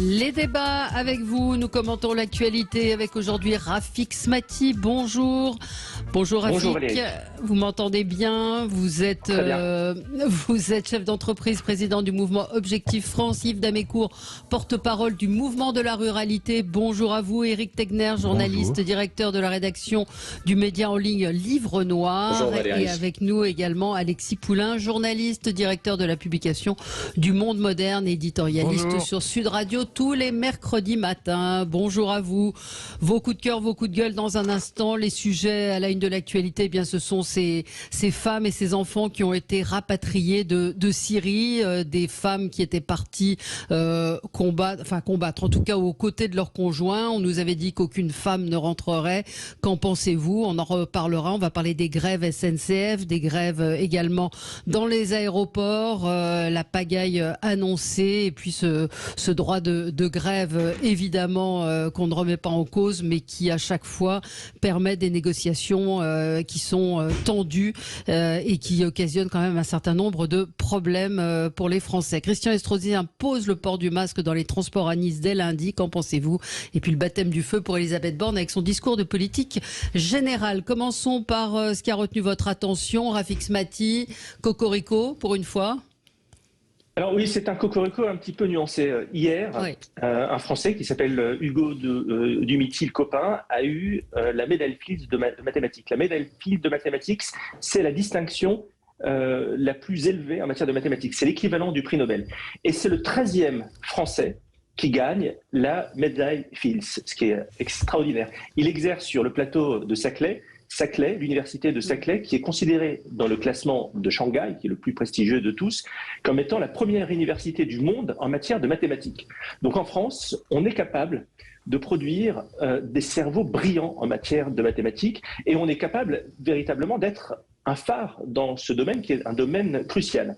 Les débats avec vous, nous commentons l'actualité avec aujourd'hui Rafik Smati. Bonjour. Bonjour Rafik. Bonjour Valérie. Vous m'entendez bien? Vous êtes chef d'entreprise, président du mouvement Objectif France. Yves Damécourt, porte-parole du mouvement de la ruralité. Bonjour à vous. Éric Tegner, journaliste, Bonjour. Directeur de la rédaction du média en ligne Livre Noir. Bonjour Valérie. Et avec nous également Alexis Poulain, journaliste, directeur de la publication du Monde Moderne, éditorialiste Bonjour. sur Sud Radio tous les mercredis matins. Bonjour à vous. Vos coups de cœur, vos coups de gueule dans un instant. Les sujets à la une de l'actualité, eh bien, ce sont ces femmes et ces enfants qui ont été rapatriés de Syrie, des femmes qui étaient parties combattre, en tout cas aux côtés de leurs conjoints. On nous avait dit qu'aucune femme ne rentrerait. Qu'en pensez-vous? On en reparlera. On va parler des grèves SNCF, des grèves également dans les aéroports, la pagaille annoncée et puis ce droit de grève, évidemment, qu'on ne remet pas en cause, mais qui à chaque fois permet des négociations qui sont tendues et qui occasionnent quand même un certain nombre de problèmes pour les Français. Christian Estrosi impose le port du masque dans les transports à Nice dès lundi. Qu'en pensez-vous? Et puis le baptême du feu pour Elisabeth Borne avec son discours de politique générale. Commençons par ce qui a retenu votre attention. Rafik Smati, Cocorico, pour une fois. Alors oui, c'est un cocorico un petit peu nuancé. Hier, Oui. un Français qui s'appelle Hugo Dumitil-Copin a eu la médaille Fields de mathématiques. La médaille Fields de mathématiques, c'est la distinction la plus élevée en matière de mathématiques. C'est l'équivalent du prix Nobel. Et c'est le 13e Français qui gagne la médaille Fields, ce qui est extraordinaire. Il exerce sur le plateau de Saclay, l'université de Saclay, qui est considérée dans le classement de Shanghai, qui est le plus prestigieux de tous, comme étant la première université du monde en matière de mathématiques. Donc en France, on est capable de produire des cerveaux brillants en matière de mathématiques et on est capable véritablement d'être un phare dans ce domaine qui est un domaine crucial.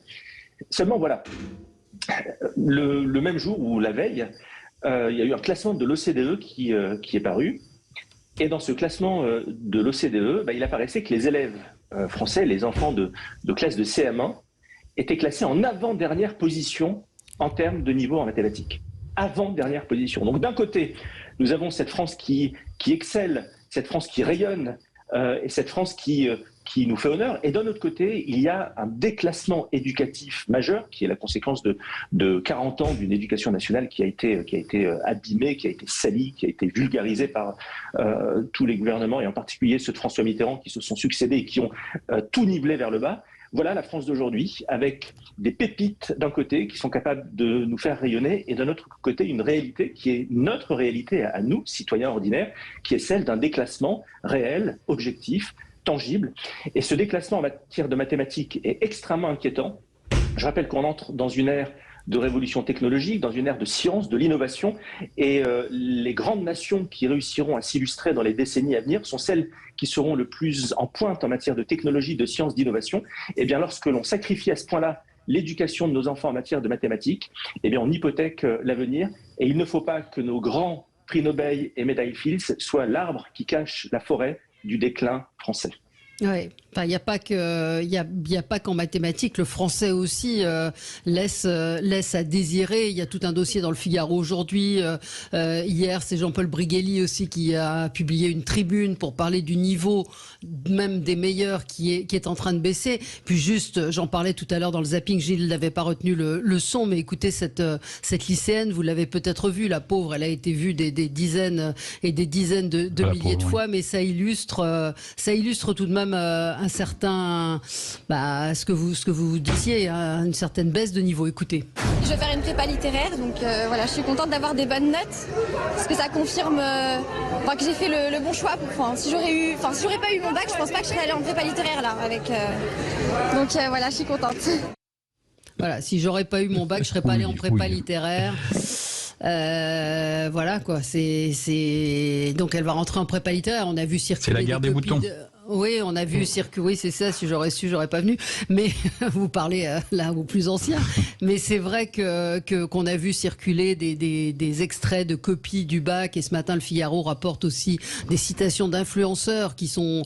Seulement voilà, le même jour ou la veille, il y a eu un classement de l'OCDE qui est paru. Et dans ce classement de l'OCDE, il apparaissait que les élèves français, les enfants de classe de CM1, étaient classés en avant-dernière position en termes de niveau en mathématiques. Avant-dernière position. Donc d'un côté, nous avons cette France qui excelle, cette France qui rayonne, et cette France qui nous fait honneur. Et d'un autre côté, il y a un déclassement éducatif majeur, qui est la conséquence de 40 ans d'une éducation nationale qui a été abîmée, qui a été salie, qui a été vulgarisée par tous les gouvernements, et en particulier ceux de François Mitterrand qui se sont succédés et qui ont tout nivelé vers le bas. Voilà la France d'aujourd'hui, avec des pépites d'un côté qui sont capables de nous faire rayonner, et d'un autre côté une réalité qui est notre réalité à nous, citoyens ordinaires, qui est celle d'un déclassement réel, objectif, tangible. Et ce déclassement en matière de mathématiques est extrêmement inquiétant. Je rappelle qu'on entre dans une ère de révolution technologique, dans une ère de science, de l'innovation, et les grandes nations qui réussiront à s'illustrer dans les décennies à venir sont celles qui seront le plus en pointe en matière de technologie, de science, d'innovation. Et bien lorsque l'on sacrifie à ce point-là l'éducation de nos enfants en matière de mathématiques, eh bien on hypothèque l'avenir, et il ne faut pas que nos grands prix Nobel et médailles Fields soient l'arbre qui cache la forêt du déclin français. Oui, il n'y a pas qu'en mathématiques, le français aussi laisse à désirer. Il y a tout un dossier dans le Figaro aujourd'hui. Hier, c'est Jean-Paul Brigelli aussi qui a publié une tribune pour parler du niveau même des meilleurs qui est en train de baisser. Puis juste, j'en parlais tout à l'heure dans le zapping, Gilles n'avait pas retenu le son, mais écoutez, cette lycéenne, vous l'avez peut-être vue, la pauvre, elle a été vue des dizaines et des dizaines de milliers de fois, mais ça illustre tout de même un certain, ce que vous disiez, une certaine baisse de niveau. Écoutez. Je vais faire une prépa littéraire, donc voilà, je suis contente d'avoir des bonnes notes, parce que ça confirme que j'ai fait le bon choix. Si j'aurais pas eu mon bac, je pense pas que je serais allée en prépa littéraire là. Donc voilà, je suis contente. Voilà, si j'aurais pas eu mon bac, je serais pas allée en prépa littéraire. Voilà quoi, donc elle va rentrer en prépa littéraire. On a vu circuler. C'est la guerre des boutons. Oui, on a vu circuler. Oui, c'est ça. Si j'aurais su, j'aurais pas venu. Mais vous parlez là aux plus anciens. Mais c'est vrai qu'on a vu circuler des extraits de copies du bac. Et ce matin, le Figaro rapporte aussi des citations d'influenceurs qui sont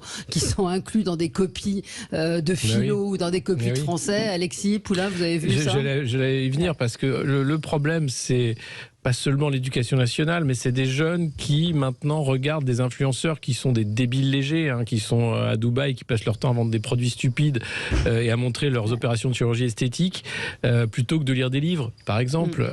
inclus dans des copies de philo ou dans des copies de français. Alexis Poulain, vous avez vu ça? J'allais y venir parce que le problème, c'est pas seulement l'éducation nationale, mais c'est des jeunes qui maintenant regardent des influenceurs qui sont des débiles légers, qui sont à Dubaï, qui passent leur temps à vendre des produits stupides et à montrer leurs opérations de chirurgie esthétique, plutôt que de lire des livres, par exemple.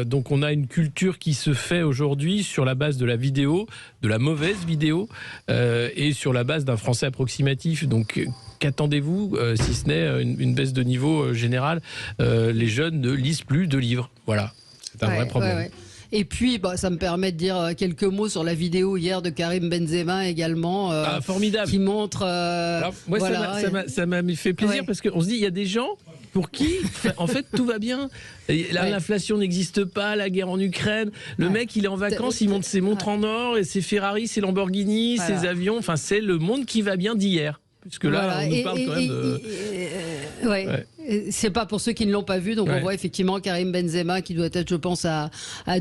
Donc on a une culture qui se fait aujourd'hui sur la base de la vidéo, de la mauvaise vidéo, et sur la base d'un français approximatif. Donc qu'attendez-vous, si ce n'est une baisse de niveau général? Les jeunes ne lisent plus de livres. Voilà. C'est un vrai problème. Ouais. Et puis, ça me permet de dire quelques mots sur la vidéo hier de Karim Benzema également. Formidable. Qui montre... Alors, moi, voilà. ça m'a fait plaisir parce qu'on se dit, il y a des gens pour qui, en fait, tout va bien. L'inflation n'existe pas, la guerre en Ukraine. Le mec, il est en vacances, il monte ses montres en or, et ses Ferrari, ses Lamborghini, ses avions. Enfin, c'est le monde qui va bien d'hier. Puisque là, on nous parle quand même de... C'est pas pour ceux qui ne l'ont pas vu, donc on voit effectivement Karim Benzema qui doit être, je pense, à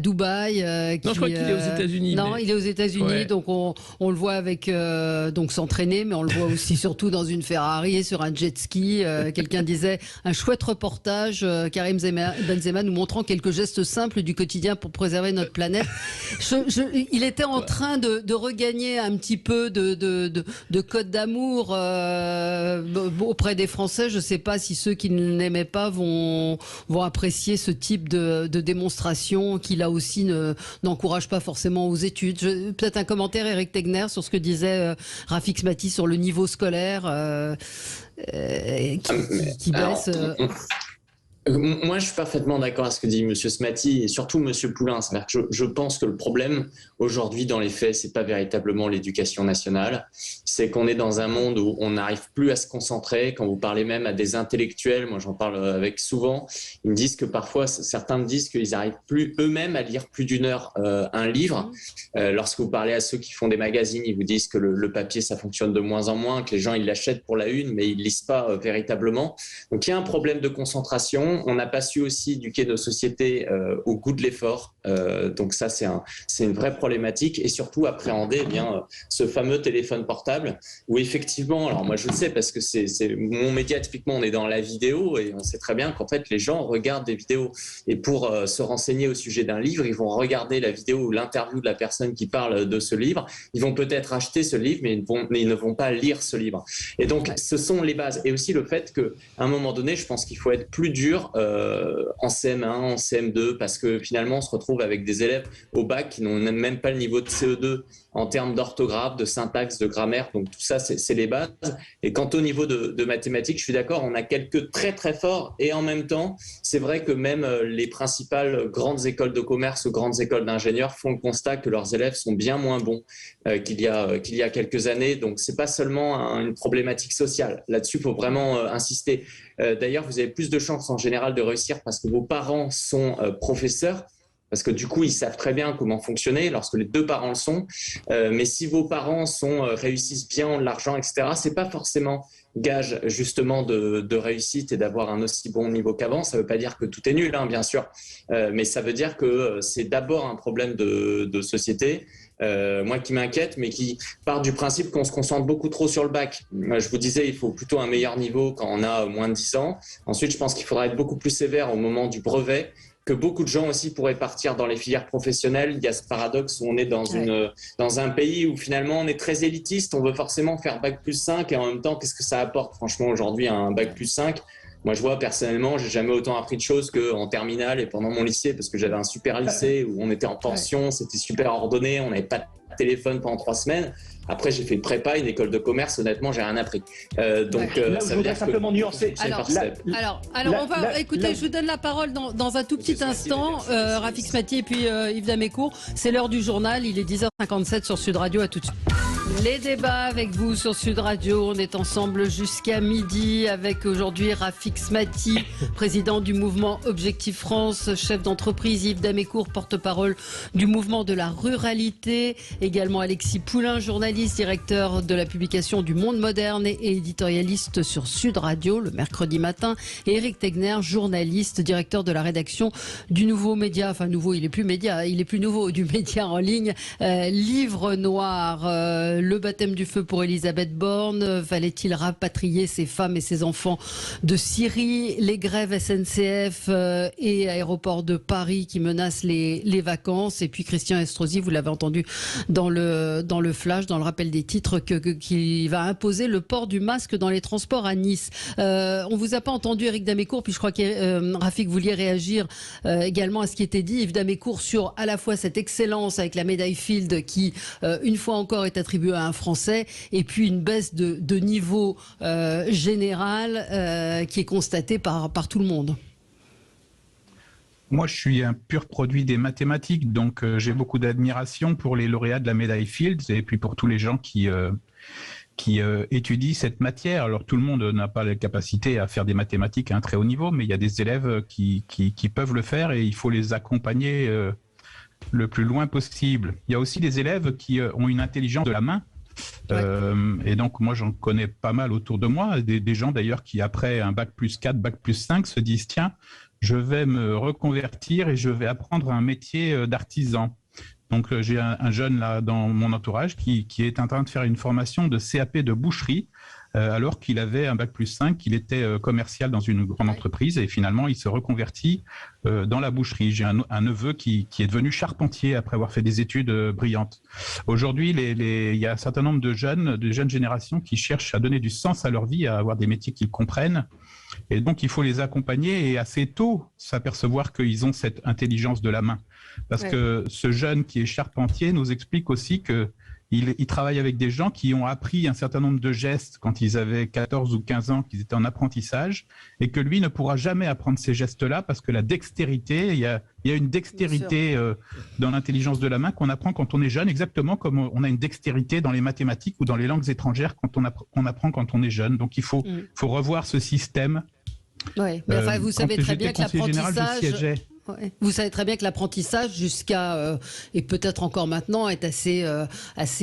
Dubaï. Non, je crois qu'il est aux États-Unis. Non, il est aux États-Unis, donc on le voit avec donc s'entraîner, mais on le voit aussi surtout dans une Ferrari et sur un jet ski. Quelqu'un disait un chouette reportage, Karim Benzema nous montrant quelques gestes simples du quotidien pour préserver notre planète. Il était en train de regagner un petit peu de code d'amour auprès des Français. Je sais pas si ceux qui ne l'aimaient pas vont apprécier ce type de démonstration qui là aussi n'encourage pas forcément aux études. Peut-être un commentaire, Eric Tegner, sur ce que disait Rafik Smati sur le niveau scolaire qui baisse. Moi, je suis parfaitement d'accord avec ce que dit M. Smati et surtout M. Poulain. C'est-à-dire que je pense que le problème aujourd'hui, dans les faits, c'est pas véritablement l'éducation nationale. C'est qu'on est dans un monde où on n'arrive plus à se concentrer. Quand vous parlez même à des intellectuels, moi j'en parle avec souvent, ils me disent que parfois, certains me disent qu'ils n'arrivent plus eux-mêmes à lire plus d'une heure un livre. Lorsque vous parlez à ceux qui font des magazines, ils vous disent que le papier, ça fonctionne de moins en moins, que les gens, ils l'achètent pour la une, mais ils ne lisent pas véritablement. Donc il y a un problème de concentration. On n'a pas su aussi éduquer nos sociétés au goût de l'effort. Donc ça, c'est une vraie problématique. Et surtout appréhender ce fameux téléphone portable où effectivement, alors moi je le sais parce que c'est mon métier, typiquement on est dans la vidéo et on sait très bien qu'en fait les gens regardent des vidéos. Et pour se renseigner au sujet d'un livre, ils vont regarder la vidéo ou l'interview de la personne qui parle de ce livre. Ils vont peut-être acheter ce livre, mais ils ne vont pas lire ce livre. Et donc ce sont les bases. Et aussi le fait qu'à un moment donné, je pense qu'il faut être plus dur en CM1, en CM2, parce que finalement on se retrouve avec des élèves au bac qui n'ont même pas le niveau de CE2 en termes d'orthographe, de syntaxe, de grammaire. Donc tout ça, c'est les bases. Et quant au niveau de mathématiques, je suis d'accord, on a quelques très très forts. Et en même temps, c'est vrai que même les principales grandes écoles de commerce ou grandes écoles d'ingénieurs font le constat que leurs élèves sont bien moins bons qu'il y a quelques années. Donc c'est pas seulement une problématique sociale. Là-dessus, il faut vraiment insister. D'ailleurs, vous avez plus de chances en général de réussir parce que vos parents sont professeurs. Parce que du coup, ils savent très bien comment fonctionner lorsque les deux parents le sont. Mais si vos parents réussissent bien, ont de l'argent, etc., c'est pas forcément gage justement de réussite et d'avoir un aussi bon niveau qu'avant. Ça veut pas dire que tout est nul, bien sûr. Mais ça veut dire que c'est d'abord un problème de société. Moi qui m'inquiète, mais qui part du principe qu'on se concentre beaucoup trop sur le bac. Je vous disais, il faut plutôt un meilleur niveau quand on a moins de 10 ans. Ensuite, je pense qu'il faudra être beaucoup plus sévère au moment du brevet, que beaucoup de gens aussi pourraient partir dans les filières professionnelles. Il y a ce paradoxe où on est dans un pays où finalement on est très élitiste, on veut forcément faire bac plus 5 et en même temps, qu'est-ce que ça apporte franchement aujourd'hui un bac plus 5 ? Moi, je vois personnellement, j'ai jamais autant appris de choses qu'en terminale et pendant mon lycée, parce que j'avais un super lycée où on était en pension, c'était super ordonné, on n'avait pas de téléphone pendant 3 semaines. Après, j'ai fait prépa, une école de commerce. Honnêtement, j'ai rien appris. Donc, ça veut dire simplement nuancer. Alors, on va écouter. Je vous donne la parole dans un tout petit instant. Rafik Smati et puis Yves Damécourt. C'est l'heure du journal. Il est 10h57 sur Sud Radio. À tout de suite. Les débats avec vous sur Sud Radio, on est ensemble jusqu'à midi avec aujourd'hui Rafik Smati, président du mouvement Objectif France, chef d'entreprise, Yves Damécourt, porte-parole du mouvement de la ruralité, également Alexis Poulain, journaliste, directeur de la publication du Monde Moderne et éditorialiste sur Sud Radio le mercredi matin, et Éric Tegner, journaliste, directeur de la rédaction du nouveau média, enfin nouveau, il est plus média, il est plus nouveau, du média en ligne, Livre Noir. Le baptême du feu pour Elisabeth Borne, fallait-il rapatrier ces femmes et ces enfants de Syrie? Les grèves SNCF et aéroports de Paris qui menacent les vacances. Et puis Christian Estrosi, vous l'avez entendu dans le flash, dans le rappel des titres, qui va imposer le port du masque dans les transports à Nice. On vous a pas entendu, Éric Damécourt, puis je crois que Rafik, vous vouliez réagir également à ce qui était dit, Yves Damécourt, sur à la fois cette excellence avec la médaille Field qui, une fois encore, est attribuée à un Français, et puis une baisse de niveau général qui est constatée par tout le monde. Moi, je suis un pur produit des mathématiques, donc j'ai beaucoup d'admiration pour les lauréats de la médaille Fields et puis pour tous les gens qui étudient cette matière. Alors, tout le monde n'a pas la capacité à faire des mathématiques à un très haut niveau, mais il y a des élèves qui peuvent le faire et il faut les accompagner le plus loin possible. Il y a aussi des élèves qui ont une intelligence de la main. Et donc moi j'en connais pas mal autour de moi, des gens d'ailleurs qui après un bac plus 4, bac plus 5 se disent tiens, je vais me reconvertir et je vais apprendre un métier d'artisan. Donc j'ai un jeune là dans mon entourage qui est en train de faire une formation de CAP de boucherie alors qu'il avait un bac plus 5, qu'il était commercial dans une grande entreprise et finalement il se reconvertit dans la boucherie. J'ai un neveu qui est devenu charpentier après avoir fait des études brillantes. Aujourd'hui, il y a un certain nombre de jeunes générations qui cherchent à donner du sens à leur vie, à avoir des métiers qu'ils comprennent. Et donc, il faut les accompagner et assez tôt s'apercevoir qu'ils ont cette intelligence de la main. Parce que ce jeune qui est charpentier nous explique aussi qu'il travaille avec des gens qui ont appris un certain nombre de gestes quand ils avaient 14 ou 15 ans, qu'ils étaient en apprentissage, et que lui ne pourra jamais apprendre ces gestes-là parce que la dextérité, il y a une dextérité dans l'intelligence de la main qu'on apprend quand on est jeune, exactement comme on a une dextérité dans les mathématiques ou dans les langues étrangères qu'on apprend quand on est jeune. Donc il faut revoir ce système. Oui, mais enfin, vous savez très bien que l'apprentissage... Ouais. Vous savez très bien que l'apprentissage jusqu'à et peut-être encore maintenant est assez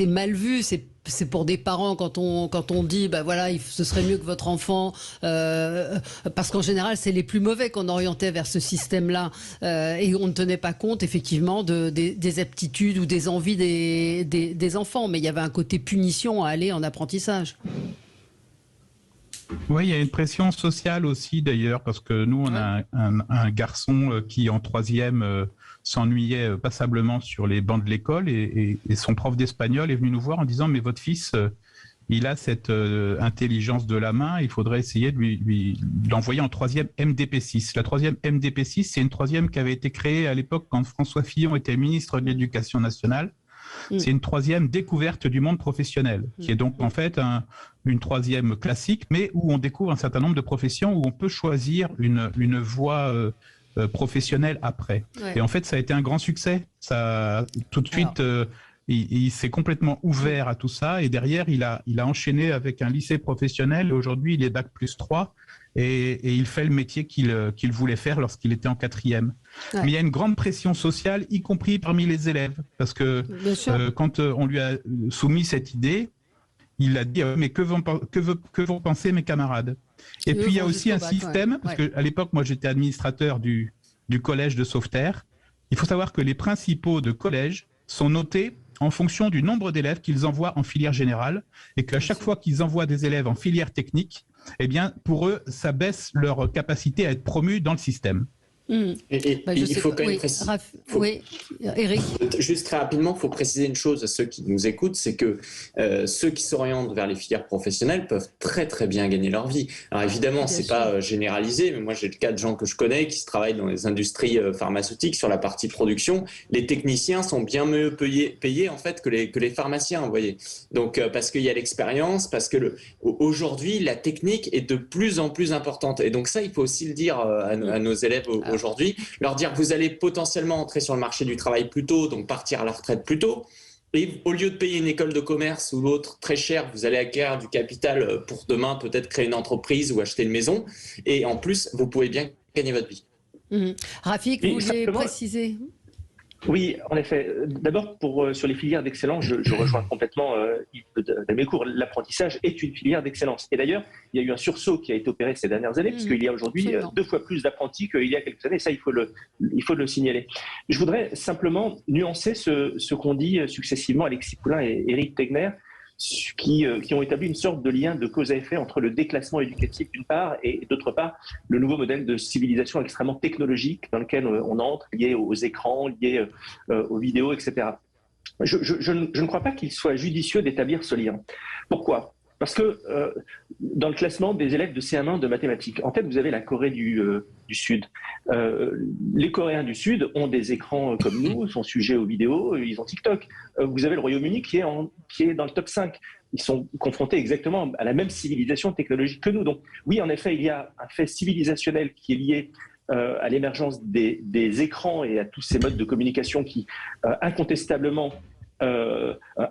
mal vu. C'est pour des parents quand on dit bah voilà ce serait mieux que votre enfant parce qu'en général c'est les plus mauvais qu'on orientait vers ce système-là et on ne tenait pas compte effectivement des aptitudes ou des envies des enfants, mais il y avait un côté punition à aller en apprentissage. Oui, il y a une pression sociale aussi d'ailleurs, parce que nous, on a un garçon qui en troisième s'ennuyait passablement sur les bancs de l'école et son prof d'espagnol est venu nous voir en disant « mais votre fils, il a cette intelligence de la main, il faudrait essayer de l'envoyer en troisième MDP6 ». La troisième MDP6, c'est une troisième qui avait été créée à l'époque quand François Fillon était ministre de l'Éducation nationale. C'est une troisième découverte du monde professionnel, qui est donc en fait une troisième classique, mais où on découvre un certain nombre de professions, où on peut choisir une voie professionnelle après. Ouais. Et en fait, ça a été un grand succès. Ça, tout de suite, il s'est complètement ouvert à tout ça, et derrière, il a enchaîné avec un lycée professionnel. Aujourd'hui, il est bac plus 3. Et il fait le métier qu'il voulait faire lorsqu'il était en quatrième. Ouais. Mais il y a une grande pression sociale, y compris parmi les élèves. Parce que quand on lui a soumis cette idée, il a dit « mais que vont penser mes camarades ?» Et puis il y a aussi un système, parce qu'à l'époque, moi j'étais administrateur du collège de Sauveterre. Il faut savoir que les principaux de collège sont notés en fonction du nombre d'élèves qu'ils envoient en filière générale, et qu'à chaque fois qu'ils envoient des élèves en filière technique, eh bien, pour eux, ça baisse leur capacité à être promus dans le système. Il faut quand même préciser. Oui, Eric. Juste très rapidement, il faut préciser une chose à ceux qui nous écoutent, c'est que ceux qui s'orientent vers les filières professionnelles peuvent très très bien gagner leur vie. Alors évidemment, c'est pas généralisé, mais moi j'ai le cas de gens que je connais qui travaillent dans les industries pharmaceutiques sur la partie production. Les techniciens sont bien mieux payés en fait que les pharmaciens, vous voyez. Donc parce qu'il y a l'expérience, parce que aujourd'hui la technique est de plus en plus importante. Et donc ça, il faut aussi le dire à nos élèves aujourd'hui, leur dire que vous allez potentiellement entrer sur le marché du travail plus tôt, donc partir à la retraite plus tôt. Et au lieu de payer une école de commerce ou l'autre très cher, vous allez acquérir du capital pour demain peut-être créer une entreprise ou acheter une maison. Et en plus, vous pouvez bien gagner votre vie. Rafik, vous vouliez préciser? Oui, en effet. D'abord, sur les filières d'excellence, je rejoins complètement dans mes cours. L'apprentissage est une filière d'excellence. Et d'ailleurs, il y a eu un sursaut qui a été opéré ces dernières années, puisqu'il y a aujourd'hui 2 fois plus d'apprentis qu'il y a quelques années. Ça, il faut le signaler. Je voudrais simplement nuancer ce qu'ont dit successivement Alexis Poulain et Éric Tegner, qui ont établi une sorte de lien de cause à effet entre le déclassement éducatif d'une part et d'autre part le nouveau modèle de civilisation extrêmement technologique dans lequel on entre, lié aux écrans, lié aux vidéos, etc. Je ne crois pas qu'il soit judicieux d'établir ce lien. Pourquoi ? Parce que dans le classement des élèves de CM1 de mathématiques, en tête, vous avez la Corée du Sud. Les Coréens du Sud ont des écrans comme nous, sont sujets aux vidéos, ils ont TikTok. Vous avez le Royaume-Uni qui est dans le top 5. Ils sont confrontés exactement à la même civilisation technologique que nous. Donc oui, en effet, il y a un fait civilisationnel qui est lié à l'émergence des écrans et à tous ces modes de communication qui incontestablement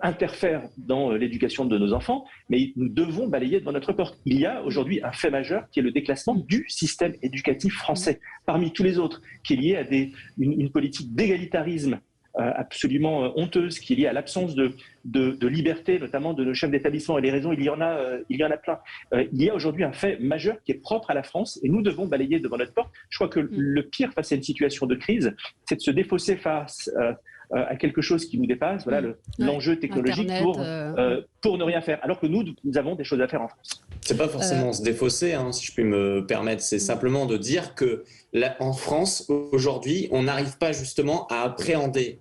interfèrent dans l'éducation de nos enfants, mais nous devons balayer devant notre porte. Il y a aujourd'hui un fait majeur qui est le déclassement du système éducatif français, parmi tous les autres, qui est lié à une politique d'égalitarisme absolument honteuse, qui est liée à l'absence de liberté, notamment de nos chefs d'établissement. Et les raisons, il y en a plein. Il y a aujourd'hui un fait majeur qui est propre à la France et nous devons balayer devant notre porte. Je crois que le pire face à une situation de crise, c'est de se défausser face à quelque chose qui nous dépasse, l'enjeu technologique Internet, pour ne rien faire, alors que nous avons des choses à faire en France. C'est pas forcément se défausser, si je puis me permettre, c'est simplement de dire que en France, aujourd'hui, on n'arrive pas justement à appréhender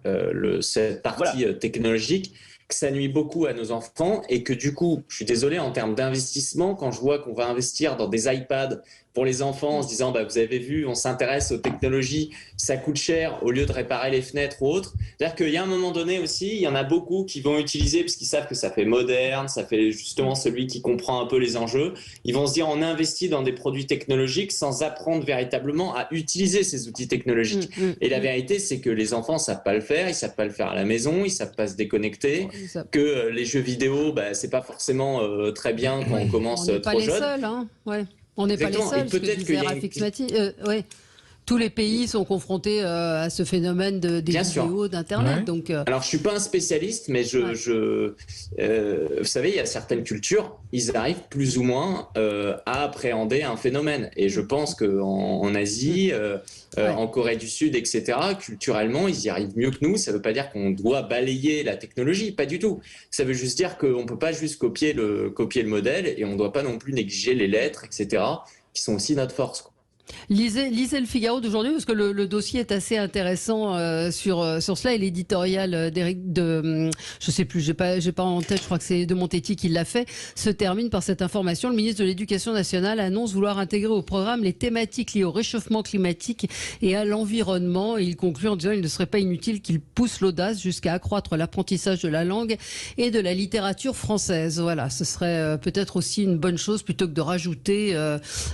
cette partie technologique, que ça nuit beaucoup à nos enfants et que du coup, je suis désolé, en termes d'investissement, quand je vois qu'on va investir dans des iPads pour les enfants en se disant vous avez vu, on s'intéresse aux technologies, ça coûte cher au lieu de réparer les fenêtres ou autre. C'est-à-dire qu'il y a un moment donné aussi, il y en a beaucoup qui vont utiliser parce qu'ils savent que ça fait moderne, ça fait justement celui qui comprend un peu les enjeux. Ils vont se dire on investit dans des produits technologiques sans apprendre véritablement à utiliser ces outils technologiques. Et la vérité, c'est que les enfants ne savent pas le faire, ils ne savent pas le faire à la maison, ils ne savent pas se déconnecter, que les jeux vidéo, c'est pas forcément très bien quand on commence trop jeune. On n'est pas les seuls, On n'est pas les seuls, peut-être que Rafik Smati, tous les pays sont confrontés à ce phénomène des vidéos d'Internet. Donc, alors, je ne suis pas un spécialiste, mais vous savez, il y a certaines cultures, ils arrivent plus ou moins à appréhender un phénomène. Et je pense qu'en Asie, en Corée du Sud, etc., culturellement, ils y arrivent mieux que nous. Ça ne veut pas dire qu'on doit balayer la technologie, pas du tout. Ça veut juste dire qu'on ne peut pas juste copier le modèle et on ne doit pas non plus négliger les lettres, etc., qui sont aussi notre force. Lisez le Figaro d'aujourd'hui parce que le dossier est assez intéressant sur cela et l'éditorial je sais plus, j'ai pas en tête, je crois que c'est de Montetti qui l'a fait, se termine par cette information. Le ministre de l'Éducation nationale annonce vouloir intégrer au programme les thématiques liées au réchauffement climatique et à l'environnement. Et il conclut en disant qu'il ne serait pas inutile qu'il pousse l'audace jusqu'à accroître l'apprentissage de la langue et de la littérature française. Voilà, ce serait peut-être aussi une bonne chose plutôt que de rajouter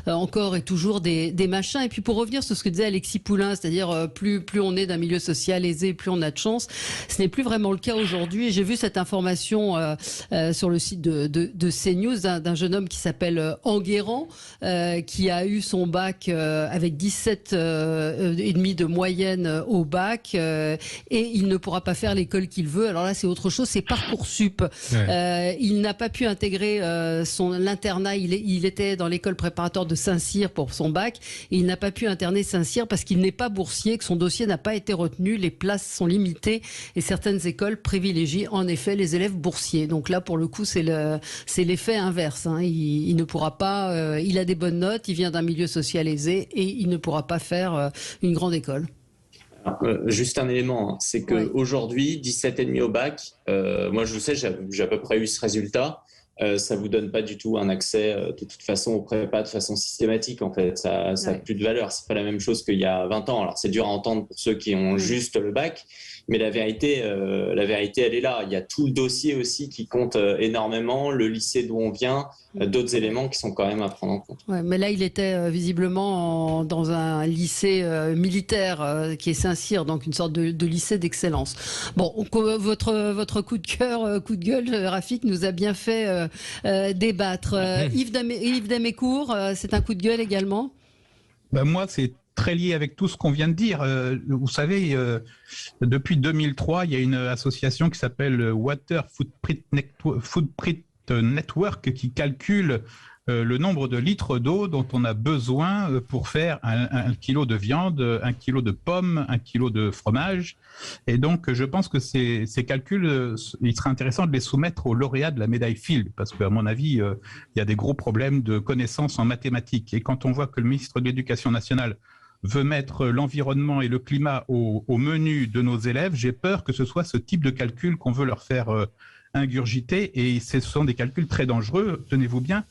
encore et toujours des machins. Et puis pour revenir sur ce que disait Alexis Poulain, c'est-à-dire plus on est d'un milieu social aisé, plus on a de chance. Ce n'est plus vraiment le cas aujourd'hui. J'ai vu cette information sur le site de CNews d'un jeune homme qui s'appelle Enguerrand, qui a eu son bac avec 17,5 de moyenne au bac et il ne pourra pas faire l'école qu'il veut. Alors là, c'est autre chose, c'est Parcoursup. Il n'a pas pu intégrer l'internat. Il était dans l'école préparatoire de Saint-Cyr pour son bac. Et il n'a pas pu interner Saint-Cyr parce qu'il n'est pas boursier, que son dossier n'a pas été retenu, les places sont limitées et certaines écoles privilégient en effet les élèves boursiers. Donc là, pour le coup, c'est l'effet inverse. Il ne pourra pas, il a des bonnes notes, il vient d'un milieu social aisé et il ne pourra pas faire une grande école. Juste un élément, c'est qu'aujourd'hui, 17,5 au bac, moi je sais, j'ai à peu près eu ce résultat. Ça vous donne pas du tout un accès de toute façon au prépa de façon systématique en fait, ça a plus de valeur, c'est pas la même chose qu'il y a 20 ans. Alors c'est dur à entendre pour ceux qui ont juste le bac, Mais la vérité, elle est là. Il y a tout le dossier aussi qui compte énormément, le lycée d'où on vient, d'autres éléments qui sont quand même à prendre en compte. Ouais, mais là, il était visiblement dans un lycée militaire qui est Saint-Cyr, donc une sorte de lycée d'excellence. Bon, votre coup de cœur, coup de gueule, Rafik, nous a bien fait débattre. Yves Damécourt, c'est un coup de gueule également? Moi, c'est très lié avec tout ce qu'on vient de dire. Vous savez, depuis 2003, il y a une association qui s'appelle Water Footprint Network qui calcule le nombre de litres d'eau dont on a besoin pour faire un kilo de viande, 1 kilo de pommes, 1 kilo de fromage. Et donc, je pense que ces calculs, il serait intéressant de les soumettre aux lauréats de la médaille Fields, parce qu'à mon avis, il y a des gros problèmes de connaissances en mathématiques. Et quand on voit que le ministre de l'Éducation nationale veut mettre l'environnement et le climat au menu de nos élèves, j'ai peur que ce soit ce type de calcul qu'on veut leur faire ingurgiter. Et ce sont des calculs très dangereux, tenez-vous bien.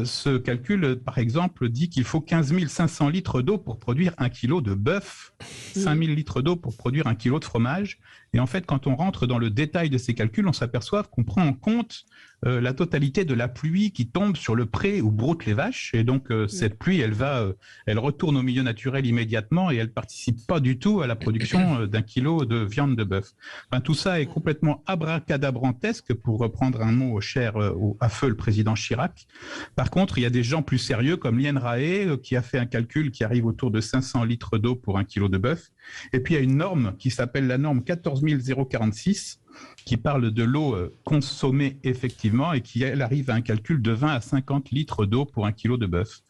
Ce calcul, par exemple, dit qu'il faut 15 500 litres d'eau pour produire 1 kilo de bœuf, 5 000 litres d'eau pour produire 1 kilo de fromage. Et en fait, quand on rentre dans le détail de ces calculs, on s'aperçoit qu'on prend en compte la totalité de la pluie qui tombe sur le pré où broutent les vaches. Et donc, cette pluie, elle retourne au milieu naturel immédiatement et elle participe pas du tout à la production d'1 kilo de viande de bœuf. Enfin, tout ça est complètement abracadabrantesque, pour reprendre un mot cher à feu le président Chirac. Par contre, il y a des gens plus sérieux comme l'INRAE qui a fait un calcul qui arrive autour de 500 litres d'eau pour 1 kilo de bœuf. Et puis, il y a une norme qui s'appelle la norme 14046 qui parle de l'eau consommée effectivement et qui, elle, arrive à un calcul de 20 à 50 litres d'eau pour 1 kilo de bœuf.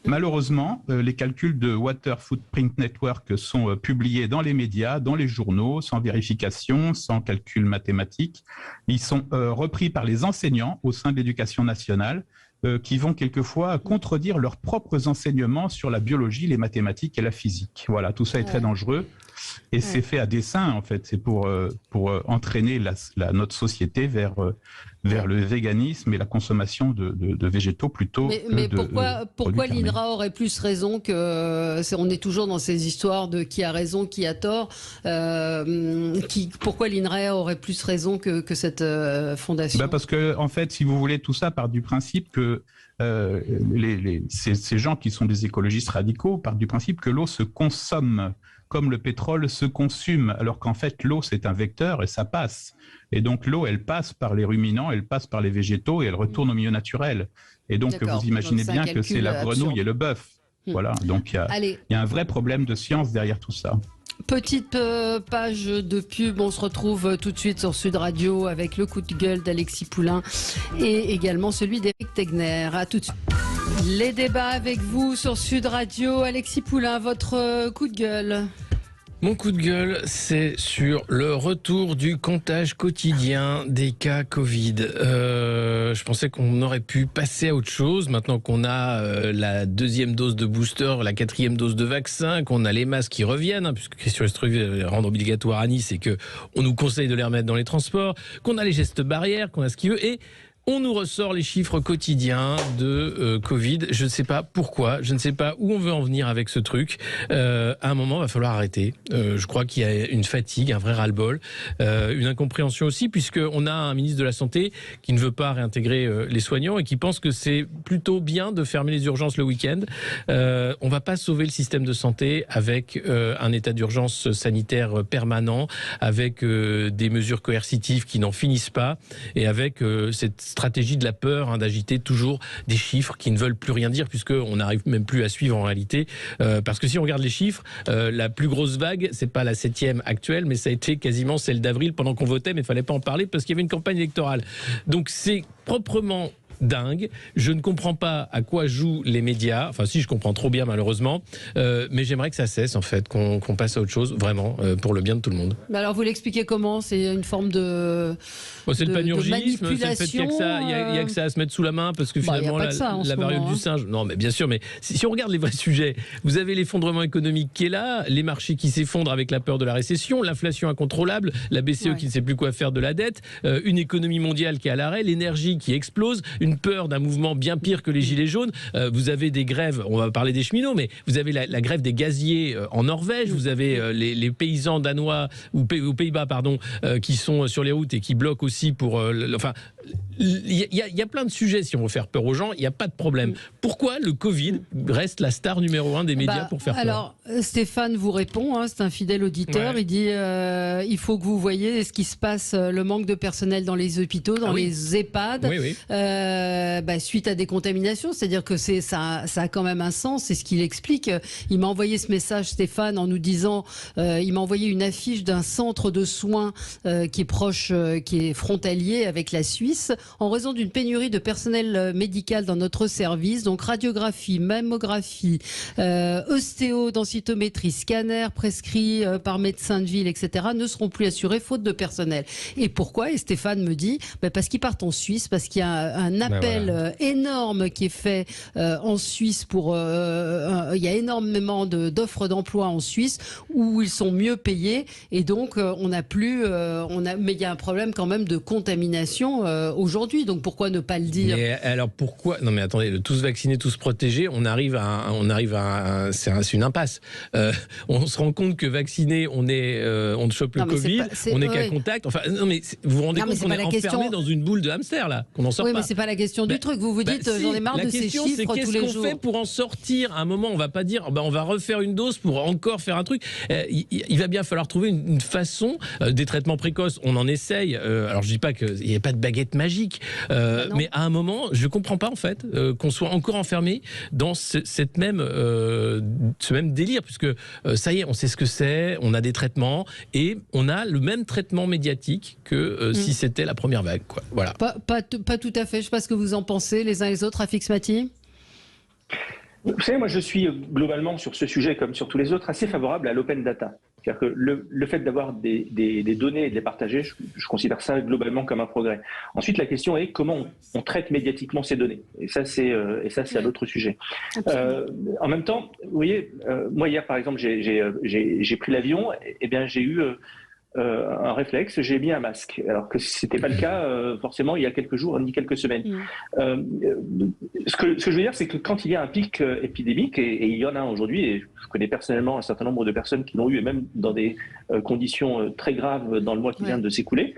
Malheureusement, les calculs de Water Footprint Network sont publiés dans les médias, dans les journaux, sans vérification, sans calcul mathématique. Ils sont repris par les enseignants au sein de l'éducation nationale, qui vont quelquefois contredire leurs propres enseignements sur la biologie, les mathématiques et la physique. Voilà, tout ça est très dangereux. Et c'est fait à dessein, en fait. C'est pour entraîner notre société vers le véganisme et la consommation de végétaux plutôt mais que pourquoi l'INRA aurait plus raison que... On est toujours dans ces histoires de qui a raison, qui a tort. Pourquoi l'INRA aurait plus raison que cette fondation? Parce que, en fait, si vous voulez, tout ça part du principe que ces gens qui sont des écologistes radicaux partent du principe que l'eau se consomme comme le pétrole se consume, alors qu'en fait l'eau c'est un vecteur et ça passe. Et donc l'eau elle passe par les ruminants, elle passe par les végétaux et elle retourne au milieu naturel. Et donc vous imaginez bien que c'est la grenouille et le bœuf. Voilà, donc il y a un vrai problème de science derrière tout ça. Petite page de pub, on se retrouve tout de suite sur Sud Radio avec le coup de gueule d'Alexis Poulain et également celui d'Éric Tegner. À tout de suite. Les débats avec vous sur Sud Radio. Alexis Poulain, votre coup de gueule? Mon coup de gueule, c'est sur le retour du comptage quotidien des cas Covid. Je pensais qu'on aurait pu passer à autre chose maintenant qu'on a la 2e dose de booster, la 4e dose de vaccin, qu'on a les masques qui reviennent, puisque Christian Estrosi rendre obligatoire à Nice et que on nous conseille de les remettre dans les transports, qu'on a les gestes barrières, qu'on a ce qu'il veut et on nous ressort les chiffres quotidiens de Covid. Je ne sais pas pourquoi, je ne sais pas où on veut en venir avec ce truc. À un moment, il va falloir arrêter. Je crois qu'il y a une fatigue, un vrai ras-le-bol, une incompréhension aussi, puisqu'on a un ministre de la Santé qui ne veut pas réintégrer les soignants et qui pense que c'est plutôt bien de fermer les urgences le week-end. On ne va pas sauver le système de santé avec un état d'urgence sanitaire permanent, avec des mesures coercitives qui n'en finissent pas et avec cette stratégie de la peur, d'agiter toujours des chiffres qui ne veulent plus rien dire, puisqu'on n'arrive même plus à suivre en réalité. Parce que si on regarde les chiffres, la plus grosse vague, c'est pas la 7e actuelle, mais ça a été quasiment celle d'avril pendant qu'on votait, mais il fallait pas en parler parce qu'il y avait une campagne électorale. Donc c'est proprement dingue. Je ne comprends pas à quoi jouent les médias. Enfin, si, je comprends trop bien, malheureusement. Mais j'aimerais que ça cesse, en fait, qu'on passe à autre chose, vraiment, pour le bien de tout le monde. Mais alors, vous l'expliquez comment? C'est une forme de... c'est le panurgisme, c'est le fait qu'il n'y a que ça à se mettre sous la main, parce que finalement, la variole du singe... Non, mais bien sûr, mais si on regarde les vrais sujets, vous avez l'effondrement économique qui est là, les marchés qui s'effondrent avec la peur de la récession, l'inflation incontrôlable, la BCE qui ne sait plus quoi faire de la dette, une économie mondiale qui est à l'arrêt, l'énergie qui explose, une une peur d'un mouvement bien pire que les Gilets jaunes. Vous avez des grèves, on va parler des cheminots, mais vous avez la grève des gaziers en Norvège, vous avez les paysans danois ou aux Pays-Bas, pardon, qui sont sur les routes et qui bloquent aussi pour... enfin, il y a plein de sujets, si on veut faire peur aux gens, il n'y a pas de problème. Pourquoi le Covid reste la star numéro 1 des médias pour faire peur? Alors, Stéphane vous répond, hein, c'est un fidèle auditeur, il dit il faut que vous voyez ce qui se passe, le manque de personnel dans les hôpitaux, dans les EHPAD, suite à des contaminations, c'est-à-dire que ça a quand même un sens, c'est ce qu'il explique. Il m'a envoyé ce message, Stéphane, en nous disant, il m'a envoyé une affiche d'un centre de soins qui est proche, qui est frontalier avec la Suisse, en raison d'une pénurie de personnel médical dans notre service, donc radiographie, mammographie, ostéo, densitométrie, scanner prescrit par médecin de ville, etc., ne seront plus assurés faute de personnel. Et pourquoi? Et Stéphane me dit, parce qu'ils partent en Suisse, parce qu'il y a un appel énorme qui est fait en Suisse pour... il y a énormément d'offres d'emploi en Suisse où ils sont mieux payés, et donc on n'a plus... mais il y a un problème quand même de contamination aujourd'hui, donc pourquoi ne pas le dire? Mais alors pourquoi? Non mais attendez, tous vacciner, tous protégés, on arrive à c'est une impasse. On se rend compte que vacciné, on ne chope le Covid, on n'est qu'à contact. Enfin, non mais vous vous rendez compte qu'on est enfermé dans une boule de hamster là, qu'on n'en sort pas. Oui, mais c'est pas la question du truc. Vous dites, j'en ai marre de ces chiffres tous les jours. La question, c'est qu'est-ce qu'on fait pour en sortir? À un moment, on va pas dire, on va refaire une dose pour encore faire un truc. Il va bien falloir trouver une façon. Des traitements précoces, on en essaye. Alors je dis pas qu'il n'y a pas de baguette magique, mais à un moment, je comprends pas en fait qu'on soit encore enfermé dans ce même délire, puisque ça y est, on sait ce que c'est, on a des traitements et on a le même traitement médiatique que si c'était la première vague, quoi. Voilà. Pas tout à fait. Je sais pas ce que vous en pensez les uns et les autres, Rafik Smati. Vous savez, moi je suis globalement sur ce sujet comme sur tous les autres assez favorable à l'open data. C'est-à-dire que le fait d'avoir des données et de les partager, je considère ça globalement comme un progrès. Ensuite, la question est comment on traite médiatiquement ces données. Et ça, c'est un autre sujet. En même temps, vous voyez, moi hier par exemple, j'ai pris l'avion, et bien j'ai eu un réflexe, j'ai mis un masque, alors que c'était pas le cas forcément il y a quelques jours ni quelques semaines. Ce que je veux dire, c'est que quand il y a un pic épidémique, et il y en a aujourd'hui, et je connais personnellement un certain nombre de personnes qui l'ont eu, et même dans des conditions très graves dans le mois qui vient de s'écouler.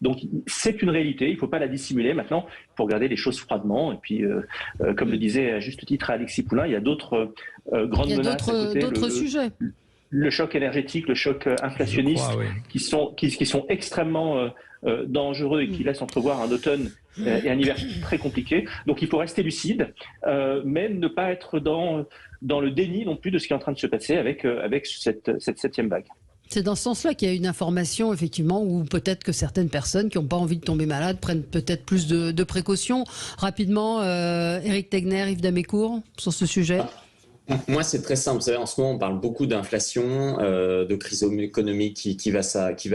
Donc c'est une réalité, il ne faut pas la dissimuler. Maintenant, il faut regarder les choses froidement. Et puis, comme le disait à juste titre Alexis Poulain, il y a d'autres grandes menaces. D'autres sujets. Le choc énergétique, le choc inflationniste, qui sont extrêmement dangereux et qui laissent entrevoir un automne et un hiver très compliqué. Donc il faut rester lucide, mais ne pas être dans le déni non plus de ce qui est en train de se passer avec cette 7e vague. C'est dans ce sens-là qu'il y a une information, effectivement, où peut-être que certaines personnes qui n'ont pas envie de tomber malades prennent peut-être plus de précautions. Rapidement, Éric Tegner, Yves Damécourt, sur ce sujet. Moi, c'est très simple. Vous savez, en ce moment, on parle beaucoup d'inflation, de crise économique qui va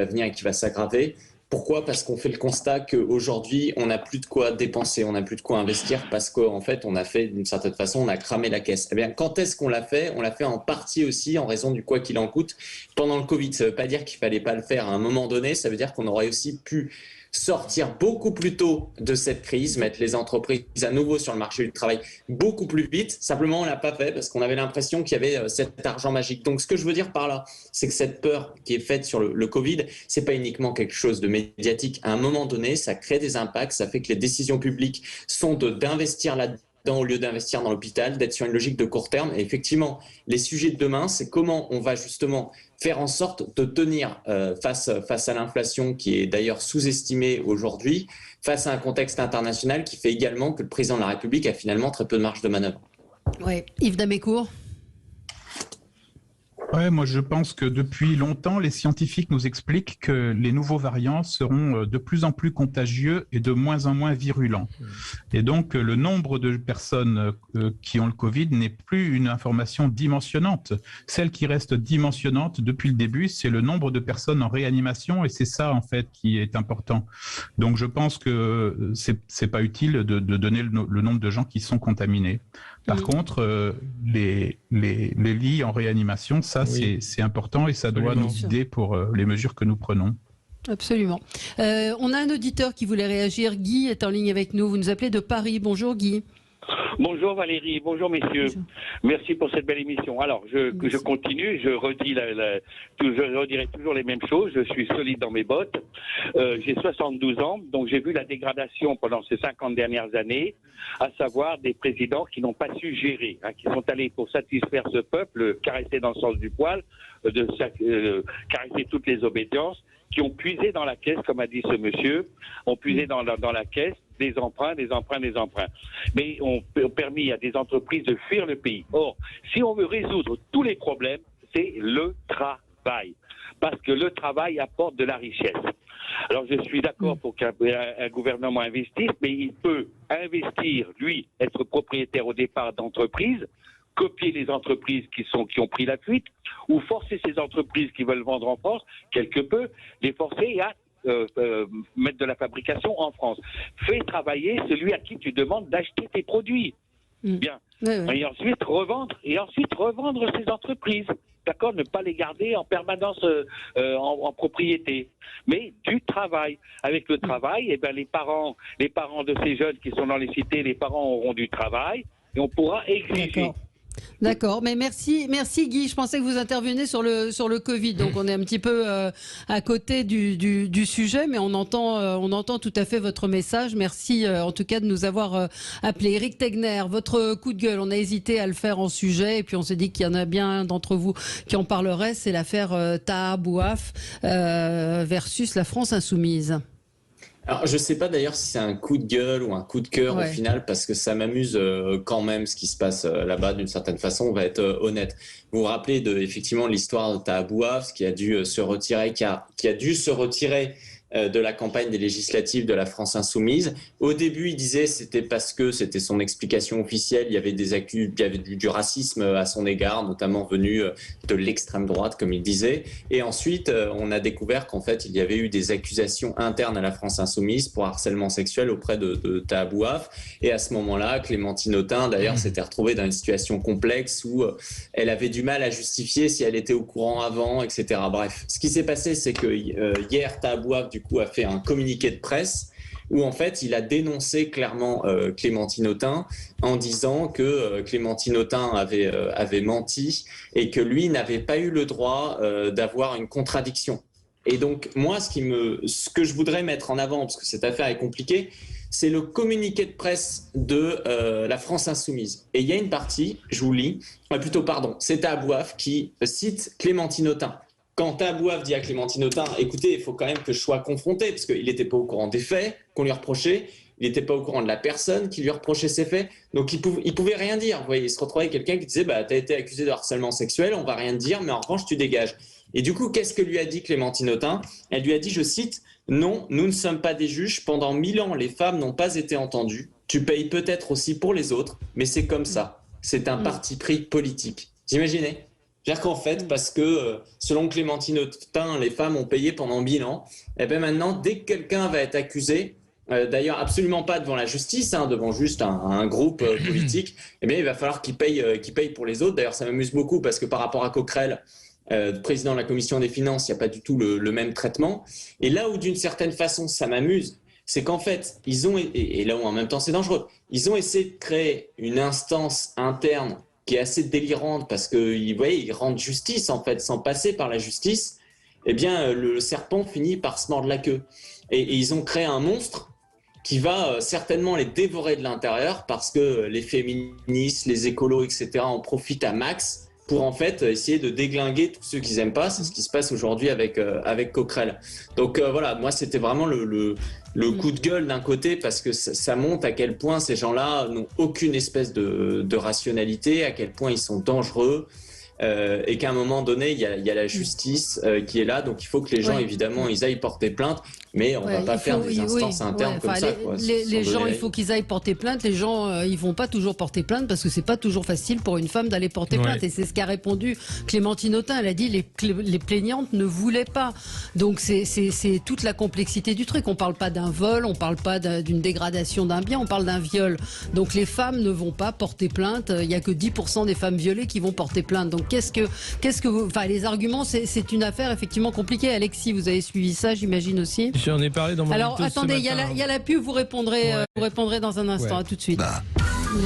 venir et qui va s'aggraver. Pourquoi? Parce qu'on fait le constat qu'aujourd'hui, on n'a plus de quoi dépenser, on n'a plus de quoi investir, parce qu'en fait, on a fait, d'une certaine façon, on a cramé la caisse. Eh bien, quand est-ce qu'on l'a fait? On l'a fait en partie aussi en raison du quoi qu'il en coûte pendant le Covid. Ça ne veut pas dire qu'il ne fallait pas le faire à un moment donné, ça veut dire qu'on aurait aussi pu sortir beaucoup plus tôt de cette crise, mettre les entreprises à nouveau sur le marché du travail beaucoup plus vite. Simplement, on ne l'a pas fait parce qu'on avait l'impression qu'il y avait cet argent magique. Donc, ce que je veux dire par là, c'est que cette peur qui est faite sur le Covid, ce n'est pas uniquement quelque chose de médiatique. À un moment donné, ça crée des impacts, ça fait que les décisions publiques sont d'investir là-dedans au lieu d'investir dans l'hôpital, d'être sur une logique de court terme. Et effectivement, les sujets de demain, c'est comment on va justement faire en sorte de tenir face à l'inflation qui est d'ailleurs sous-estimée aujourd'hui, face à un contexte international qui fait également que le président de la République a finalement très peu de marge de manœuvre. Oui, Yves Damécourt. Ouais, moi je pense que depuis longtemps, les scientifiques nous expliquent que les nouveaux variants seront de plus en plus contagieux et de moins en moins virulents. Et donc le nombre de personnes qui ont le Covid n'est plus une information dimensionnante. Celle qui reste dimensionnante depuis le début, c'est le nombre de personnes en réanimation, et c'est ça en fait qui est important. Donc je pense que c'est pas utile de donner le nombre de gens qui sont contaminés. Par contre, les lits en réanimation, ça c'est important et ça doit nous guider pour les mesures que nous prenons. Absolument. On a un auditeur qui voulait réagir. Guy est en ligne avec nous. Vous nous appelez de Paris. Bonjour Guy. Bonjour Valérie, bonjour messieurs. Bonjour. Merci pour cette belle émission. Alors, je continue, je redirai toujours les mêmes choses. Je suis solide dans mes bottes. J'ai 72 ans, donc j'ai vu la dégradation pendant ces 50 dernières années, à savoir des présidents qui n'ont pas su gérer, qui sont allés pour satisfaire ce peuple, caresser dans le sens du poil, caresser toutes les obédiences, qui ont puisé dans la caisse, comme a dit ce monsieur, ont puisé dans la caisse des emprunts. Mais ont permis à des entreprises de fuir le pays. Or, si on veut résoudre tous les problèmes, c'est le travail. Parce que le travail apporte de la richesse. Alors, je suis d'accord pour qu'un gouvernement investisse, mais il peut investir, lui, être propriétaire au départ d'entreprises, copier les entreprises qui ont pris la fuite, ou forcer ces entreprises qui veulent vendre en France, quelque peu, les forcer à mettre de la fabrication en France. Fais travailler celui à qui tu demandes d'acheter tes produits. Bien. Oui. Et ensuite revendre ces entreprises. D'accord, ne pas les garder en permanence en propriété, mais du travail. Avec le travail, les parents de ces jeunes qui sont dans les cités, les parents auront du travail et on pourra exiger. D'accord, mais merci Guy. Je pensais que vous interveniez sur le Covid, donc on est un petit peu à côté du sujet, mais on entend tout à fait votre message. Merci en tout cas de nous avoir appelé. Éric Tegner, votre coup de gueule, on a hésité à le faire en sujet, et puis on s'est dit qu'il y en a bien d'entre vous qui en parleraient. C'est l'affaire Taha Bouaf versus la France insoumise. Alors, je ne sais pas d'ailleurs si c'est un coup de gueule ou un coup de cœur au final, parce que ça m'amuse quand même ce qui se passe là-bas d'une certaine façon, on va être honnête. Vous vous rappelez effectivement l'histoire de Taha Bouaf qui a dû se retirer, qui a dû se retirer de la campagne des législatives de la France insoumise. Au début, il disait c'était parce que c'était son explication officielle, il y avait du racisme à son égard, notamment venu de l'extrême droite, comme il disait. Et ensuite, on a découvert qu'en fait, il y avait eu des accusations internes à la France insoumise pour harcèlement sexuel auprès de Taha Bouaf. Et à ce moment-là, Clémentine Autain, d'ailleurs, s'était retrouvée dans une situation complexe où elle avait du mal à justifier si elle était au courant avant, etc. Bref, ce qui s'est passé, c'est que hier, Taha Bouaf, du coup, a fait un communiqué de presse où en fait il a dénoncé clairement Clémentine Autain en disant que Clémentine Autain avait menti et que lui n'avait pas eu le droit d'avoir une contradiction. Et donc moi ce que je voudrais mettre en avant, parce que cette affaire est compliquée, c'est le communiqué de presse de la France insoumise. Et il y a une partie, je vous lis, c'est Taha Bouaf qui cite Clémentine Autain. Quand Taha Bouaf dit à Clémentine Autain, écoutez, il faut quand même que je sois confronté, parce qu'il n'était pas au courant des faits qu'on lui reprochait, il n'était pas au courant de la personne qui lui reprochait ces faits, donc il pouvait rien dire. Vous voyez, il se retrouvait avec quelqu'un qui disait, t'as été accusé de harcèlement sexuel, on va rien te dire, mais en revanche, tu dégages. Et du coup, qu'est-ce que lui a dit Clémentine Autain ? Elle lui a dit, je cite, « Non, nous ne sommes pas des juges, pendant 1000 ans, les femmes n'ont pas été entendues, tu payes peut-être aussi pour les autres, mais c'est comme ça, c'est un parti pris politique. » Vous imaginez ? C'est-à-dire qu'en fait, parce que selon Clémentine Autain, les femmes ont payé pendant 1000 ans, et bien maintenant, dès que quelqu'un va être accusé, d'ailleurs absolument pas devant la justice, devant juste un groupe politique, et bien il va falloir qu'il paye pour les autres. D'ailleurs, ça m'amuse beaucoup parce que par rapport à Coquerel, président de la Commission des finances, il n'y a pas du tout le même traitement. Et là où d'une certaine façon ça m'amuse, c'est qu'en fait, et là où en même temps c'est dangereux, ils ont essayé de créer une instance interne qui est assez délirante parce qu'ils rendent justice en fait sans passer par la justice. Eh bien, le serpent finit par se mordre la queue. Et ils ont créé un monstre qui va certainement les dévorer de l'intérieur parce que les féministes, les écolos, etc. en profitent à max pour en fait essayer de déglinguer tous ceux qu'ils n'aiment pas. C'est ce qui se passe aujourd'hui avec Coquerel. Donc voilà, moi c'était vraiment le coup de gueule d'un côté parce que ça montre à quel point ces gens-là n'ont aucune espèce de rationalité, à quel point ils sont dangereux. Et qu'à un moment donné, il y a la justice qui est là, donc il faut que les gens, évidemment, ils aillent porter plainte, mais on ne va pas faire des instances internes comme ça. Les gens, il faut qu'ils aillent porter plainte. Les gens, ils vont pas toujours porter plainte parce que c'est pas toujours facile pour une femme d'aller porter plainte. Et c'est ce qu'a répondu Clémentine Autain. Elle a dit les plaignantes ne voulaient pas. Donc c'est toute la complexité du truc. On parle pas d'un vol, on parle pas d'une dégradation d'un bien, on parle d'un viol. Donc les femmes ne vont pas porter plainte. Il y a que 10% des femmes violées qui vont porter plainte. Donc qu'est-ce que vous, enfin, les arguments, c'est une affaire effectivement compliquée. Alexis, vous avez suivi ça, j'imagine aussi. J'en ai parlé dans mon Alors, édito ce attendez, il matin. y a la pub, vous répondrez dans un instant. Ouais. À tout de suite.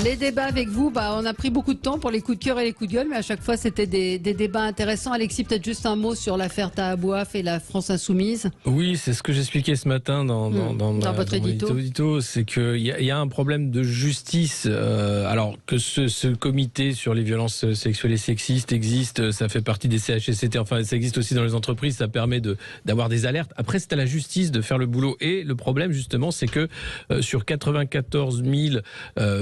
Les débats avec vous, on a pris beaucoup de temps pour les coups de cœur et les coups de gueule, mais à chaque fois c'était des débats intéressants. Alexis, peut-être juste un mot sur l'affaire Tahabouaf et la France Insoumise. Oui, c'est ce que j'expliquais ce matin dans votre édito. mon édito, c'est qu'il y a un problème de justice. Alors que ce comité sur les violences sexuelles et sexistes existe, ça fait partie des CHSCT, enfin ça existe aussi dans les entreprises, ça permet d'avoir des alertes. Après, c'est à la justice de faire le boulot. Et le problème justement, c'est que sur 94 000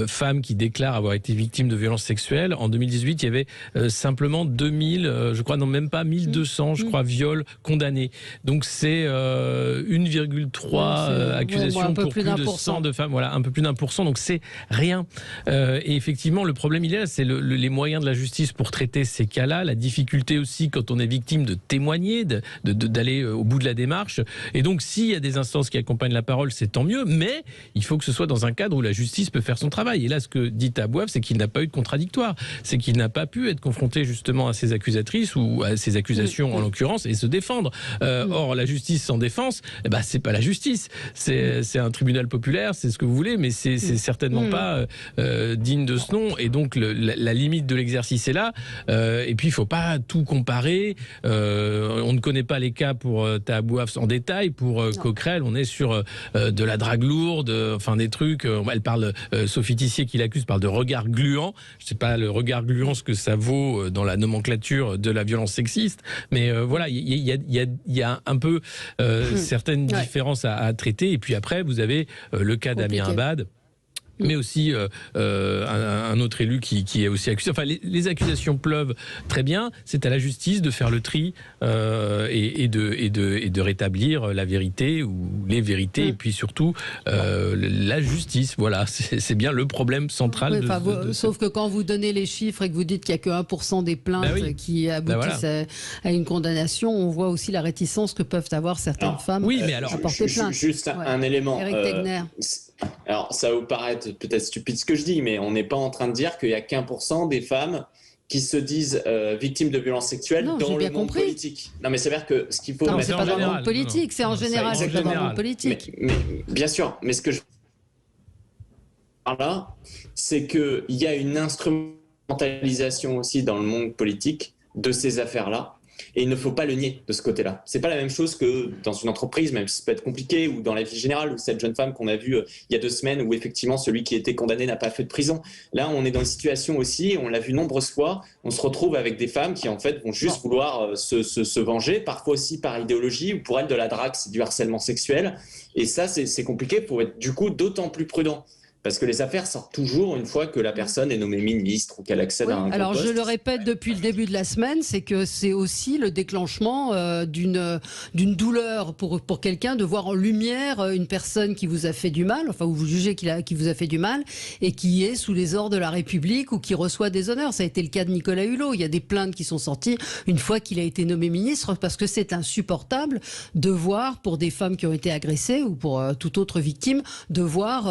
femmes qui déclarent avoir été victimes de violences sexuelles, en 2018, il y avait simplement 2000, je crois, non même pas 1200, je crois, viols condamnés. Donc c'est 1,3 accusations pour plus de 100 de femmes, voilà, un peu plus d'1%, donc c'est rien. Et effectivement, le problème il est là, c'est les moyens de la justice pour traiter ces cas-là, la difficulté aussi quand on est victime de témoigner, d'aller au bout de la démarche. Et donc s'il y a des instances qui accompagnent la parole, c'est tant mieux, mais il faut que ce soit dans un cadre où la justice peut faire son travail. Et là, ce que dit Tahabouaf, c'est qu'il n'a pas eu de contradictoire, c'est qu'il n'a pas pu être confronté justement à ces accusatrices ou à ces accusations en l'occurrence et se défendre. Or, la justice sans défense, c'est pas la justice, c'est un tribunal populaire, c'est ce que vous voulez, mais c'est certainement pas digne de ce nom. Et donc la limite de l'exercice est là. Et puis il faut pas tout comparer. On ne connaît pas les cas pour Tahabouaf en détail. Pour Coquerel, on est sur de la drague lourde, enfin des trucs. Elle parle, Sophie Tissier qui l'accuse parle de regard gluant. Je sais pas le regard gluant ce que ça vaut dans la nomenclature de la violence sexiste, mais voilà, il y a un peu certaines différences à traiter. Et puis après, vous avez le cas d'Amir Abad, mais aussi un autre élu qui est aussi accusé. Enfin, les accusations pleuvent très bien. C'est à la justice de faire le tri et de rétablir la vérité ou les vérités. Et puis surtout, la justice. Voilà, c'est bien le problème central. Sauf que quand vous donnez les chiffres et que vous dites qu'il n'y a que 1% des plaintes qui aboutissent à une condamnation, on voit aussi la réticence que peuvent avoir certaines femmes à porter plainte. Juste un élément. Éric Tegner. Alors, ça va vous paraître peut-être stupide ce que je dis, mais on n'est pas en train de dire qu'il n'y a qu'1% des femmes qui se disent victimes de violences sexuelles dans le monde politique. Non, mais c'est vrai que ce qu'il faut... Non, c'est pas dans le monde politique, c'est en général, c'est pas dans le monde politique. Mais bien sûr, mais ce que je... là, c'est qu'il y a une instrumentalisation aussi dans le monde politique de ces affaires-là. Et il ne faut pas le nier de ce côté-là. C'est pas la même chose que dans une entreprise, même si ça peut être compliqué, ou dans la vie générale, ou cette jeune femme qu'on a vue il y a 2 semaines, où effectivement celui qui était condamné n'a pas fait de prison. Là, on est dans une situation aussi, on l'a vu nombreuses fois, on se retrouve avec des femmes qui en fait vont juste vouloir se venger, parfois aussi par idéologie, ou pour elles de la drague, c'est du harcèlement sexuel. Et ça, c'est compliqué pour être du coup d'autant plus prudent. Parce que les affaires sortent toujours une fois que la personne est nommée ministre ou qu'elle accède à un poste. Alors je le répète depuis le début de la semaine, c'est que c'est aussi le déclenchement d'une douleur pour quelqu'un de voir en lumière une personne qui vous a fait du mal, enfin où vous jugez qui vous a fait du mal et qui est sous les ordres de la République ou qui reçoit des honneurs. Ça a été le cas de Nicolas Hulot. Il y a des plaintes qui sont sorties une fois qu'il a été nommé ministre parce que c'est insupportable de voir pour des femmes qui ont été agressées ou pour toute autre victime de voir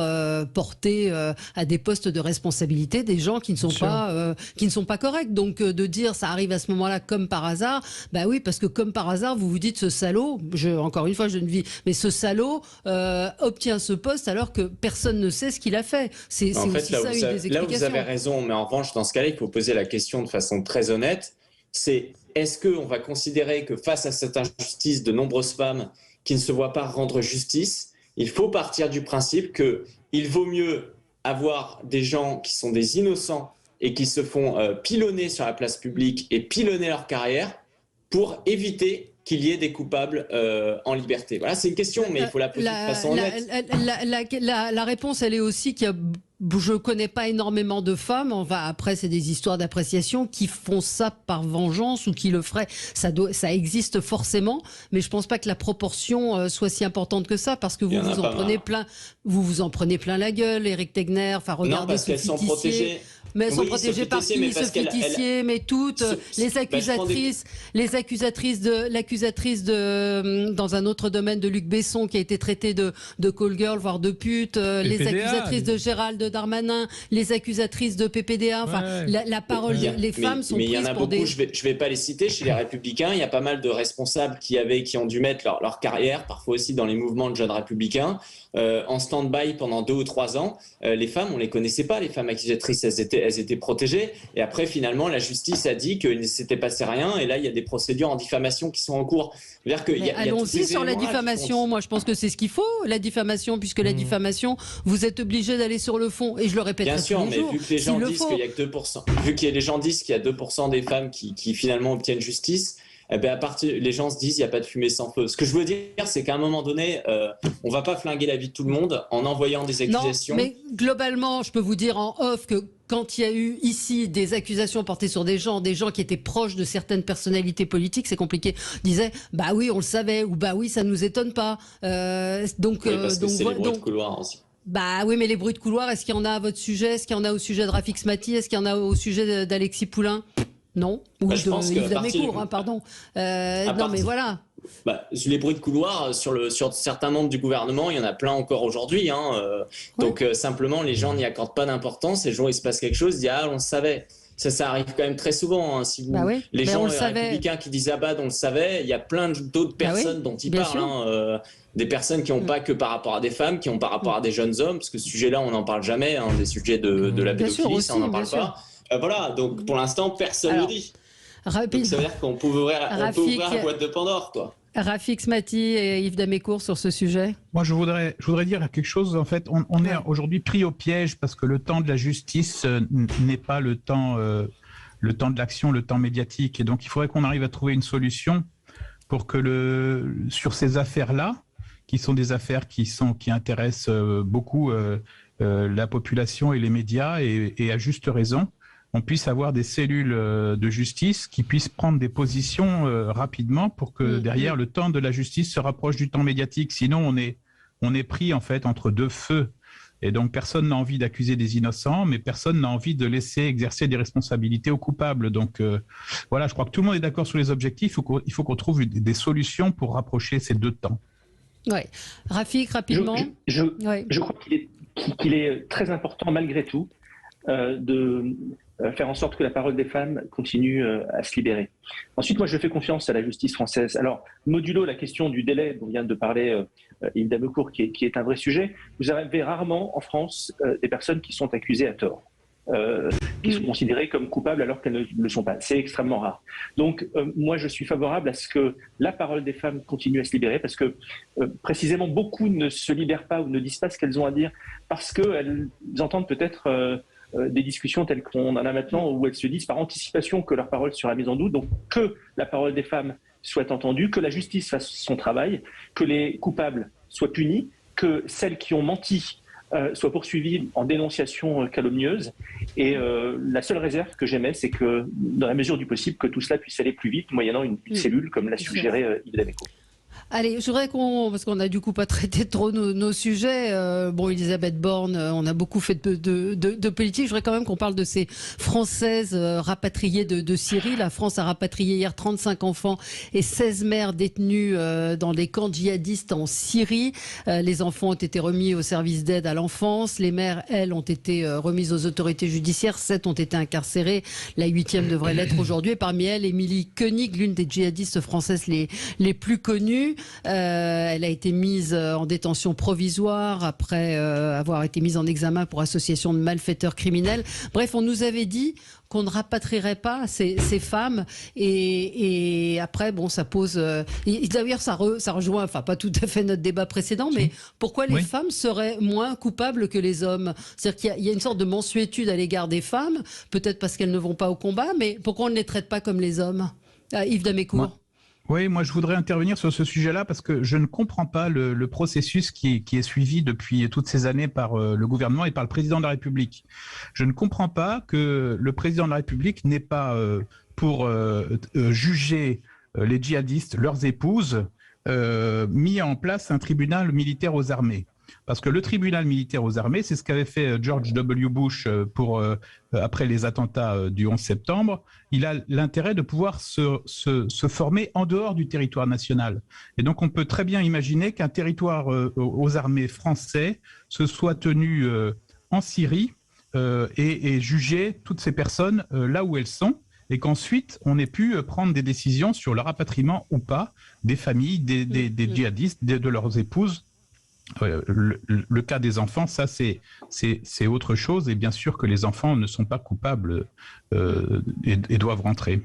porter à des postes de responsabilité des gens qui ne sont pas corrects. Donc de dire ça arrive à ce moment-là comme par hasard, bah oui, parce que comme par hasard vous vous dites ce salaud, encore une fois je ne vis, mais ce salaud obtient ce poste alors que personne ne sait ce qu'il a fait. C'est en fait, aussi ça une des explications. Là vous avez raison, mais en revanche dans ce cas-là il faut poser la question de façon très honnête, c'est est-ce qu'on va considérer que face à cette injustice de nombreuses femmes qui ne se voient pas rendre justice, il faut partir du principe qu'il vaut mieux avoir des gens qui sont des innocents et qui se font pilonner sur la place publique et pilonner leur carrière pour éviter qu'il y ait des coupables en liberté. Voilà, c'est une question, mais il faut la poser de façon honnête. La réponse, elle est aussi qu'il y a... Je connais pas énormément de femmes, après c'est des histoires d'appréciation, qui font ça par vengeance ou qui le feraient. Ça existe forcément, mais je pense pas que la proportion soit si importante que ça, parce que vous vous en prenez plein la gueule, Éric Tegner, enfin regardez. Non, parce qu'elles sont protégées. Mais elles sont protégées par qui? Sophie Tissier, mais toutes les accusatrices, l'accusatrice dans un autre domaine de Luc Besson qui a été traité de call girl, voire de pute, les accusatrices de Gérald Darmanin, les accusatrices de PPDA. Enfin, la parole, les femmes sont prises pour des... Mais il y en a beaucoup, je vais pas les citer, chez les Républicains, il y a pas mal de responsables qui ont dû mettre leur carrière, parfois aussi dans les mouvements de jeunes Républicains, en stand-by pendant 2 ou 3 ans. Les femmes, on les connaissait pas, les femmes accusatrices, elles étaient protégées. Et après, finalement, la justice a dit qu'il ne s'était passé rien. Et là, il y a des procédures en diffamation qui sont en cours. Allons-y sur la diffamation. Moi, je pense que c'est ce qu'il faut, la diffamation, puisque la diffamation, vous êtes obligé d'aller sur le fond. Et je le répète tous les jours. Bien sûr, mais vu que les gens disent qu'il y a que 2%, vu que les gens disent qu'il y a 2% des femmes qui finalement obtiennent justice, les gens se disent il n'y a pas de fumée sans feu. Ce que je veux dire, c'est qu'à un moment donné, on ne va pas flinguer la vie de tout le monde en envoyant des accusations. Non, mais globalement, je peux vous dire en off que quand il y a eu ici des accusations portées sur des gens qui étaient proches de certaines personnalités politiques, c'est compliqué, disaient bah oui, on le savait, ou bah oui, ça ne nous étonne pas. Parce que c'est les bruits de couloir aussi. Bah oui, mais les bruits de couloir, est-ce qu'il y en a à votre sujet? Est-ce qu'il y en a au sujet de Rafik Smati? Est-ce qu'il y en a au sujet d'Alexis Poulain? Non, ou de Yves Damécourt, pardon. Non, mais voilà. Les bruits de couloir sur certains membres du gouvernement, il y en a plein encore aujourd'hui. Donc simplement, les gens n'y accordent pas d'importance. Et le jour où il se passe quelque chose, ils disent on le savait. Ça arrive quand même très souvent. Si les gens républicains qui disent on le savait, il y a plein d'autres personnes dont ils parlent. Des personnes qui n'ont pas que par rapport à des femmes, qui ont par rapport à des jeunes hommes, parce que ce sujet-là, on n'en parle jamais. Des sujets de la pédophilie, ça, on n'en parle pas. Voilà, donc pour l'instant, personne ne le dit. Donc ça veut dire qu'on peut ouvrir la boîte de Pandore, quoi. Rafik Smati et Yves Damécourt sur ce sujet. Moi, je voudrais dire quelque chose. En fait, on est aujourd'hui pris au piège parce que le temps de la justice n'est pas le temps de l'action, le temps médiatique. Et donc, il faudrait qu'on arrive à trouver une solution pour que sur ces affaires-là, qui sont des affaires qui intéressent beaucoup la population et les médias, et à juste raison, on puisse avoir des cellules de justice qui puissent prendre des positions rapidement pour que derrière le temps de la justice se rapproche du temps médiatique. Sinon, on est pris en fait entre deux feux. Et donc, personne n'a envie d'accuser des innocents, mais personne n'a envie de laisser exercer des responsabilités aux coupables. Donc, voilà, je crois que tout le monde est d'accord sur les objectifs. Il faut qu'on trouve des solutions pour rapprocher ces deux temps. Oui. Rafik, rapidement. Je crois qu'il est très important, malgré tout, de faire en sorte que la parole des femmes continue à se libérer. Ensuite, moi, je fais confiance à la justice française. Alors, modulo la question du délai dont vient de parler Yves Damécourt, qui est un vrai sujet, vous avez rarement en France des personnes qui sont accusées à tort, qui sont considérées comme coupables alors qu'elles ne le sont pas. C'est extrêmement rare. Donc, moi, je suis favorable à ce que la parole des femmes continue à se libérer, parce que, précisément, beaucoup ne se libèrent pas ou ne disent pas ce qu'elles ont à dire, parce qu'elles entendent peut-être des discussions telles qu'on en a maintenant, où elles se disent par anticipation que leur parole sera mise en doute. Donc, que la parole des femmes soit entendue, que la justice fasse son travail, que les coupables soient punis, que celles qui ont menti soient poursuivies en dénonciation calomnieuse. Et la seule réserve que j'émets, c'est que, dans la mesure du possible, que tout cela puisse aller plus vite, moyennant une cellule, comme l'a suggéré Yves Damécourt. Allez, je voudrais parce qu'on a du coup pas traité trop nos sujets. Elisabeth Borne, on a beaucoup fait de politique. Je voudrais quand même qu'on parle de ces Françaises rapatriées de Syrie. La France a rapatrié hier 35 enfants et 16 mères détenues dans des camps djihadistes en Syrie. Les enfants ont été remis au service d'aide à l'enfance. Les mères, elles, ont été remises aux autorités judiciaires. 7 ont été incarcérées. La 8e devrait l'être aujourd'hui. Et parmi elles, Émilie Koenig, l'une des djihadistes françaises les plus connues. Elle a été mise en détention provisoire après avoir été mise en examen pour association de malfaiteurs criminels. Bref, on nous avait dit qu'on ne rapatrierait pas ces femmes, et après, ça pose... D'ailleurs, ça rejoint, enfin pas tout à fait notre débat précédent, mais pourquoi les femmes seraient moins coupables que les hommes? C'est-à-dire qu'il y a une sorte de mansuétude à l'égard des femmes, peut-être parce qu'elles ne vont pas au combat, mais pourquoi on ne les traite pas comme les hommes? Yves Damécourt. Oui, moi je voudrais intervenir sur ce sujet-là parce que je ne comprends pas le processus qui est suivi depuis toutes ces années par le gouvernement et par le président de la République. Je ne comprends pas que le président de la République n'ait pas, pour juger les djihadistes, leurs épouses, mis en place un tribunal militaire aux armées. Parce que le tribunal militaire aux armées, c'est ce qu'avait fait George W. Bush après les attentats du 11 septembre. Il a l'intérêt de pouvoir se former en dehors du territoire national. Et donc, on peut très bien imaginer qu'un territoire aux armées français se soit tenu en Syrie et juger toutes ces personnes là où elles sont, et qu'ensuite on ait pu prendre des décisions sur le rapatriement ou pas des familles, des djihadistes, de leurs épouses. Le cas des enfants, ça c'est autre chose, et bien sûr que les enfants ne sont pas coupables et doivent rentrer.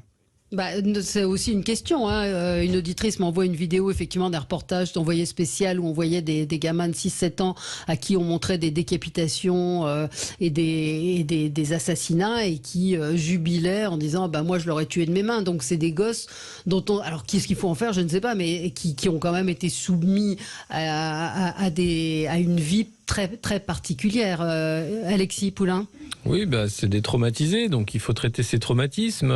Bah, c'est aussi une question. Une auditrice m'envoie une vidéo, effectivement, d'un reportage d'Envoyé spécial où on voyait des gamins de 6-7 ans à qui on montrait des décapitations et des assassinats, et qui jubilaient en disant moi je l'aurais tué de mes mains. Donc c'est des gosses dont alors qu'est-ce qu'il faut en faire, je ne sais pas, mais qui ont quand même été soumis à une vie très, très particulière. Alexis Poulain? Oui, c'est des traumatisés, donc il faut traiter ces traumatismes.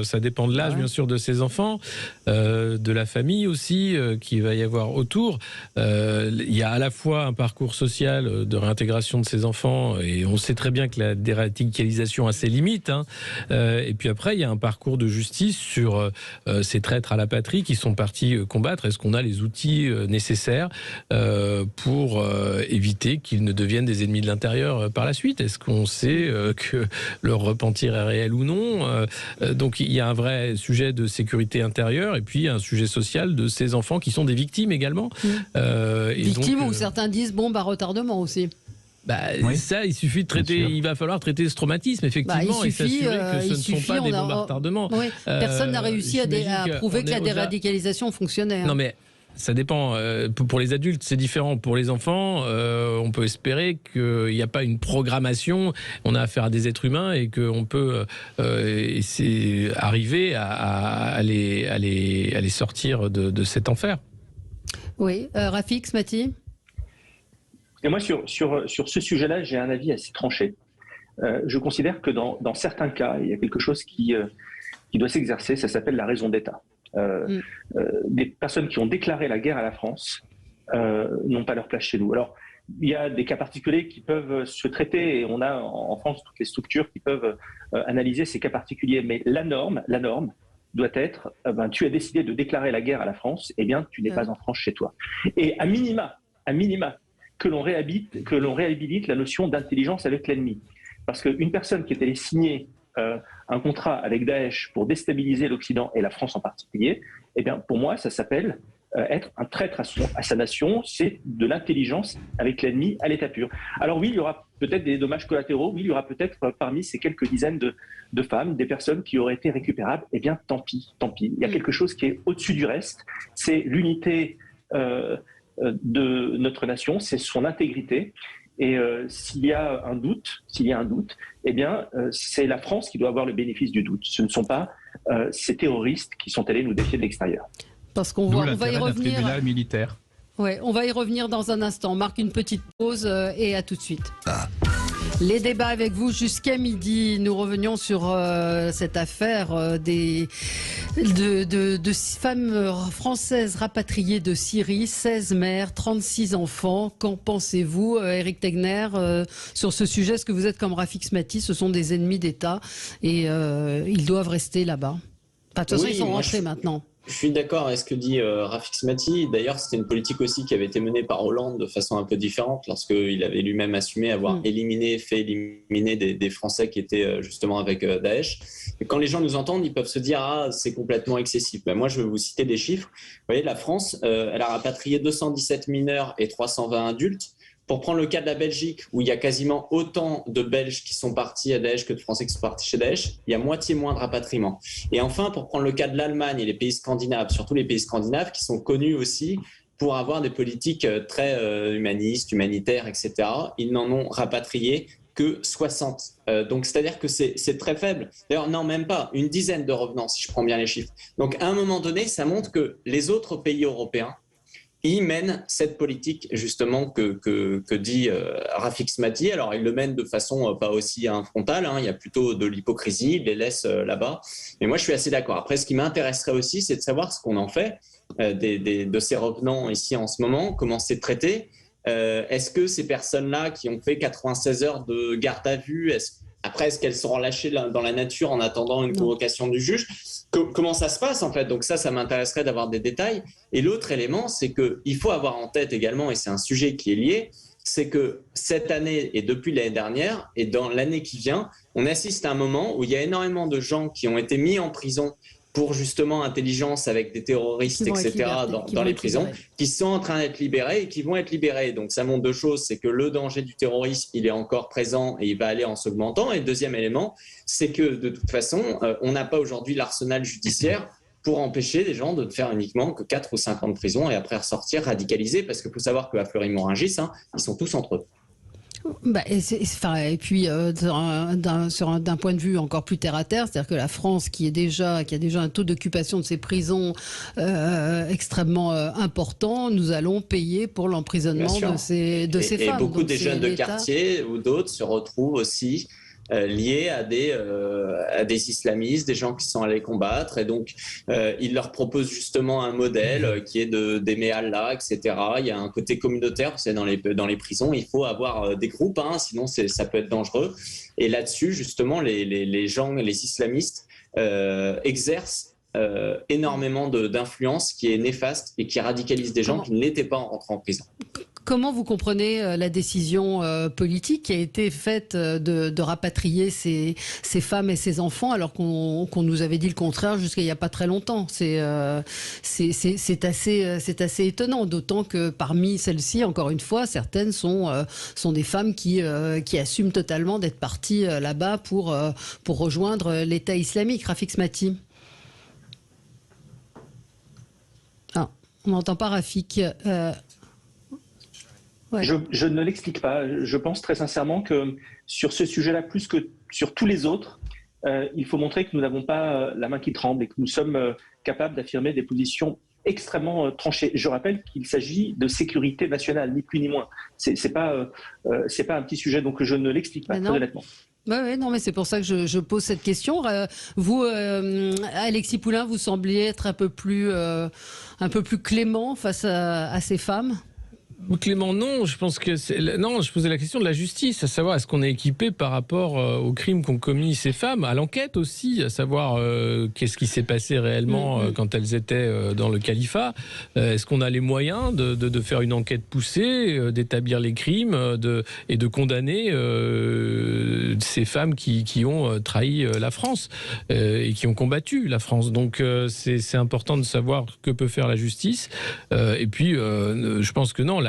Ça dépend de l'âge, bien sûr, de ces enfants, de la famille aussi, qu'il va y avoir autour. Il y a à la fois un parcours social de réintégration de ces enfants, et on sait très bien que la déradicalisation a ses limites. Et puis après, il y a un parcours de justice sur ces traîtres à la patrie qui sont partis combattre. Est-ce qu'on a les outils nécessaires pour éviter qu'ils ne deviennent des ennemis de l'intérieur par la suite? Est-ce qu'on sait que leur repentir est réel ou non? Donc il y a un vrai sujet de sécurité intérieure, et puis un sujet social de ces enfants qui sont des victimes également. Victimes, où certains disent retardement aussi. Ça, il suffit de traiter. Il va falloir traiter ce traumatisme, effectivement, et s'assurer que ce ne sont pas des bombardements. Personne n'a réussi à prouver que la déradicalisation fonctionnait. Non, mais ça dépend. Pour les adultes, c'est différent. Pour les enfants, on peut espérer qu'il n'y a pas une programmation. On a affaire à des êtres humains, et qu'on peut arriver à les sortir de cet enfer. Oui, Rafik Smati. Et moi, sur ce sujet-là, j'ai un avis assez tranché. Je considère que dans certains cas, il y a quelque chose qui doit s'exercer, ça s'appelle la raison d'État. Des personnes qui ont déclaré la guerre à la France n'ont pas leur place chez nous. Alors, il y a des cas particuliers qui peuvent se traiter, et on a en France toutes les structures qui peuvent analyser ces cas particuliers. Mais la norme doit être, tu as décidé de déclarer la guerre à la France, eh bien, tu n'es pas en France chez toi. Et à minima, que l'on réhabilite la notion d'intelligence avec l'ennemi. Parce qu'une personne qui est allée signer un contrat avec Daesh pour déstabiliser l'Occident, et la France en particulier, eh bien, pour moi, ça s'appelle être un traître à sa nation. C'est de l'intelligence avec l'ennemi à l'état pur. Alors oui, il y aura peut-être des dommages collatéraux. Oui, il y aura peut-être parmi ces quelques dizaines de femmes, des personnes qui auraient été récupérables. Eh bien, tant pis. Il y a quelque chose qui est au-dessus du reste. C'est l'unité de notre nation, c'est son intégrité. Et s'il y a un doute, eh bien, c'est la France qui doit avoir le bénéfice du doute. Ce ne sont pas ces terroristes qui sont allés nous défier de l'extérieur. Parce qu'on va y revenir. Tribunal militaire. Ouais, on va y revenir dans un instant. On marque une petite pause et à tout de suite. Les débats avec vous jusqu'à midi. Nous revenions sur cette affaire de femmes françaises rapatriées de Syrie, 16 mères, 36 enfants. Qu'en pensez-vous, Éric Tegner, sur ce sujet? Est-ce que vous êtes comme Rafik Smati? Ce sont des ennemis d'État et ils doivent rester là-bas. De toute façon, ils sont rentrés maintenant. Je suis d'accord avec ce que dit Rafik Smati. D'ailleurs, c'était une politique aussi qui avait été menée par Hollande de façon un peu différente, lorsqu'il avait lui-même assumé avoir fait éliminer des Français qui étaient justement avec Daesh. Et quand les gens nous entendent, ils peuvent se dire « c'est complètement excessif ». Moi, je vais vous citer des chiffres. Vous voyez, la France, elle a rapatrié 217 mineurs et 320 adultes. Pour prendre le cas de la Belgique, où il y a quasiment autant de Belges qui sont partis à Daesh que de Français qui sont partis chez Daesh, il y a moitié moins de rapatriements. Et enfin, pour prendre le cas de l'Allemagne et les pays scandinaves, surtout les pays scandinaves qui sont connus aussi pour avoir des politiques très humanistes, humanitaires, etc., ils n'en ont rapatrié que 60. Donc, c'est-à-dire que c'est très faible. D'ailleurs, non, même pas, une dizaine de revenants, si je prends bien les chiffres. Donc, à un moment donné, ça montre que les autres pays européens, ils mènent cette politique justement que dit Rafik Smati. Alors, ils le mènent de façon pas aussi frontale, il y a plutôt de l'hypocrisie, ils les laissent là-bas. Mais moi, je suis assez d'accord. Après, ce qui m'intéresserait aussi, c'est de savoir ce qu'on en fait de ces revenants ici en ce moment, comment c'est traité. Est-ce que ces personnes-là qui ont fait 96 heures de garde à vue, est-ce qu'elles seront lâchées dans la nature en attendant une convocation du juge? Comment ça se passe en fait? Donc ça m'intéresserait d'avoir des détails. Et l'autre élément, c'est qu'il faut avoir en tête également, et c'est un sujet qui est lié, c'est que cette année et depuis l'année dernière et dans l'année qui vient, on assiste à un moment où il y a énormément de gens qui ont été mis en prison pour justement intelligence avec des terroristes, etc., dans les prisons, qui sont en train d'être libérés et qui vont être libérés. Donc ça montre deux choses, c'est que le danger du terrorisme, il est encore présent et il va aller en s'augmentant. Et le deuxième élément, c'est que de toute façon, on n'a pas aujourd'hui l'arsenal judiciaire pour empêcher les gens de faire uniquement que 4 ou 5 ans de prison et après ressortir radicalisés, parce qu'il faut savoir qu'à Fleury-Mérogis, ils sont tous entre eux. Et puis d'un point de vue encore plus terre à terre, c'est-à-dire que la France qui a déjà un taux d'occupation de ses prisons extrêmement important, nous allons payer pour l'emprisonnement de ces femmes. Et beaucoup des jeunes de quartier ou d'autres se retrouvent aussi liés à des islamistes, des gens qui sont allés combattre, et donc ils leur proposent justement un modèle qui est d'aimer Allah, etc. Il y a un côté communautaire, c'est dans les prisons, il faut avoir des groupes, sinon ça peut être dangereux. Et là-dessus, justement, les gens, les islamistes exercent énormément d'influence qui est néfaste et qui radicalise des gens qui ne l'étaient pas en rentrant en prison. Comment vous comprenez la décision politique qui a été faite de rapatrier ces femmes et ces enfants alors qu'on nous avait dit le contraire jusqu'à il n'y a pas très longtemps? C'est assez étonnant, d'autant que parmi celles-ci, encore une fois, certaines sont des femmes qui assument totalement d'être parties là-bas pour rejoindre l'État islamique. Rafik Smati. Ah, on n'entend pas Rafik. Ouais. Je ne l'explique pas. Je pense très sincèrement que sur ce sujet-là, plus que sur tous les autres, il faut montrer que nous n'avons pas la main qui tremble et que nous sommes capables d'affirmer des positions extrêmement tranchées. Je rappelle qu'il s'agit de sécurité nationale, ni plus ni moins. C'est pas un petit sujet, donc je ne l'explique pas, très honnêtement. Ouais, non, mais c'est pour ça que je pose cette question. Vous, Alexis Poulain, vous sembliez être un peu plus clément face à ces femmes. Clément, non, je pense que je posais la question de la justice, à savoir est-ce qu'on est équipé par rapport aux crimes qu'ont commis ces femmes, à l'enquête aussi, à savoir qu'est-ce qui s'est passé réellement quand elles étaient dans le califat. Est-ce qu'on a les moyens de faire une enquête poussée, d'établir les crimes et de condamner ces femmes qui ont trahi la France et qui ont combattu la France. Donc c'est important de savoir que peut faire la justice. Et puis je pense que non,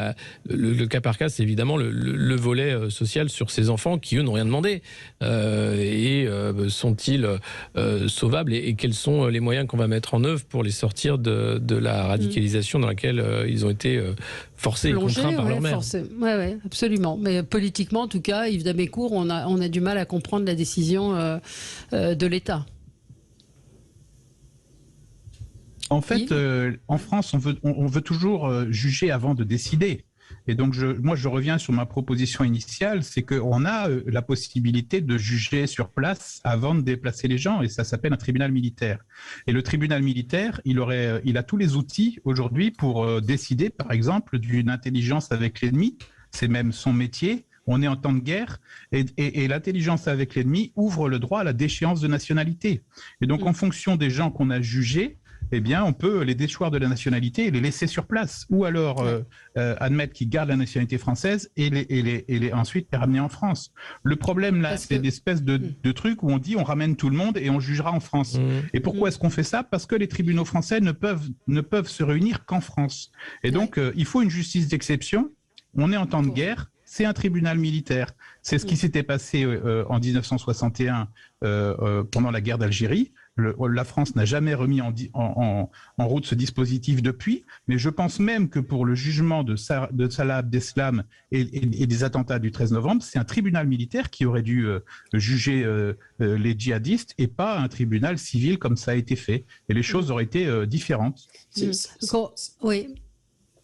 le cas par cas, c'est évidemment le volet social sur ces enfants qui, eux, n'ont rien demandé. Sont-ils sauvables et quels sont les moyens qu'on va mettre en œuvre pour les sortir de la radicalisation dans laquelle ils ont été forcés et contraints par leur mère. Oui, absolument. Mais politiquement, en tout cas, Yves Damécourt, on a du mal à comprendre la décision de l'État. En fait, en France, on veut toujours juger avant de décider. Et donc, moi, je reviens sur ma proposition initiale, c'est qu'on a la possibilité de juger sur place avant de déplacer les gens, et ça s'appelle un tribunal militaire. Et le tribunal militaire, il a tous les outils aujourd'hui pour décider, par exemple, d'une intelligence avec l'ennemi. C'est même son métier. On est en temps de guerre et l'intelligence avec l'ennemi ouvre le droit à la déchéance de nationalité. Et donc, en fonction des gens qu'on a jugés, eh bien, on peut les déchoir de la nationalité et les laisser sur place. Ou alors admettre qu'ils gardent la nationalité française et ensuite les ramener en France. Le problème, là, c'est d'espèces de trucs où on dit on ramène tout le monde et on jugera en France. Et pourquoi est-ce qu'on fait ça? Parce que les tribunaux français ne peuvent se réunir qu'en France. Et donc, il faut une justice d'exception. On est en temps de guerre. C'est un tribunal militaire. C'est ce qui s'était passé en 1961 pendant la guerre d'Algérie. La France n'a jamais remis en route ce dispositif depuis, mais je pense même que pour le jugement de Salah Abdeslam et des attentats du 13 novembre, c'est un tribunal militaire qui aurait dû juger les djihadistes et pas un tribunal civil comme ça a été fait. Et les choses auraient été différentes. Oui.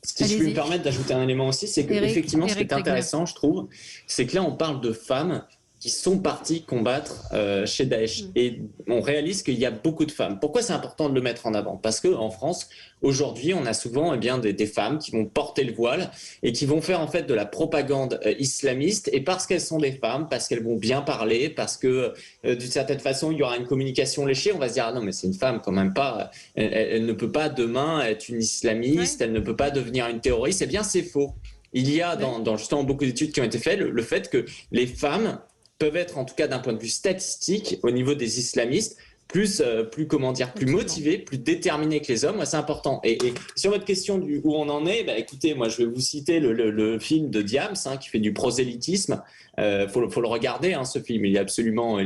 Si je peux me permettre d'ajouter un élément aussi, c'est qu'effectivement, ce qui est intéressant, je trouve, c'est que là, on parle de femmes qui sont partis combattre chez Daesh. Et on réalise qu'il y a beaucoup de femmes. Pourquoi c'est important de le mettre en avant? Parce qu'en France, aujourd'hui, on a souvent des femmes qui vont porter le voile et qui vont faire en fait de la propagande islamiste. Et parce qu'elles sont des femmes, parce qu'elles vont bien parler, parce que d'une certaine façon, il y aura une communication léchée, on va se dire « Ah non, mais c'est une femme quand même pas. Elle ne peut pas demain être une islamiste, elle ne peut pas devenir une terroriste. » Eh bien, c'est faux. il y a dans justement beaucoup d'études qui ont été faites le fait que les femmes peuvent être, en tout cas d'un point de vue statistique, au niveau des islamistes, plus motivés, plus déterminés que les hommes. Moi, c'est important. Et sur votre question où on en est, écoutez, moi, je vais vous citer le film de Diams, qui fait du prosélytisme. Faut le regarder, ce film. Il est absolument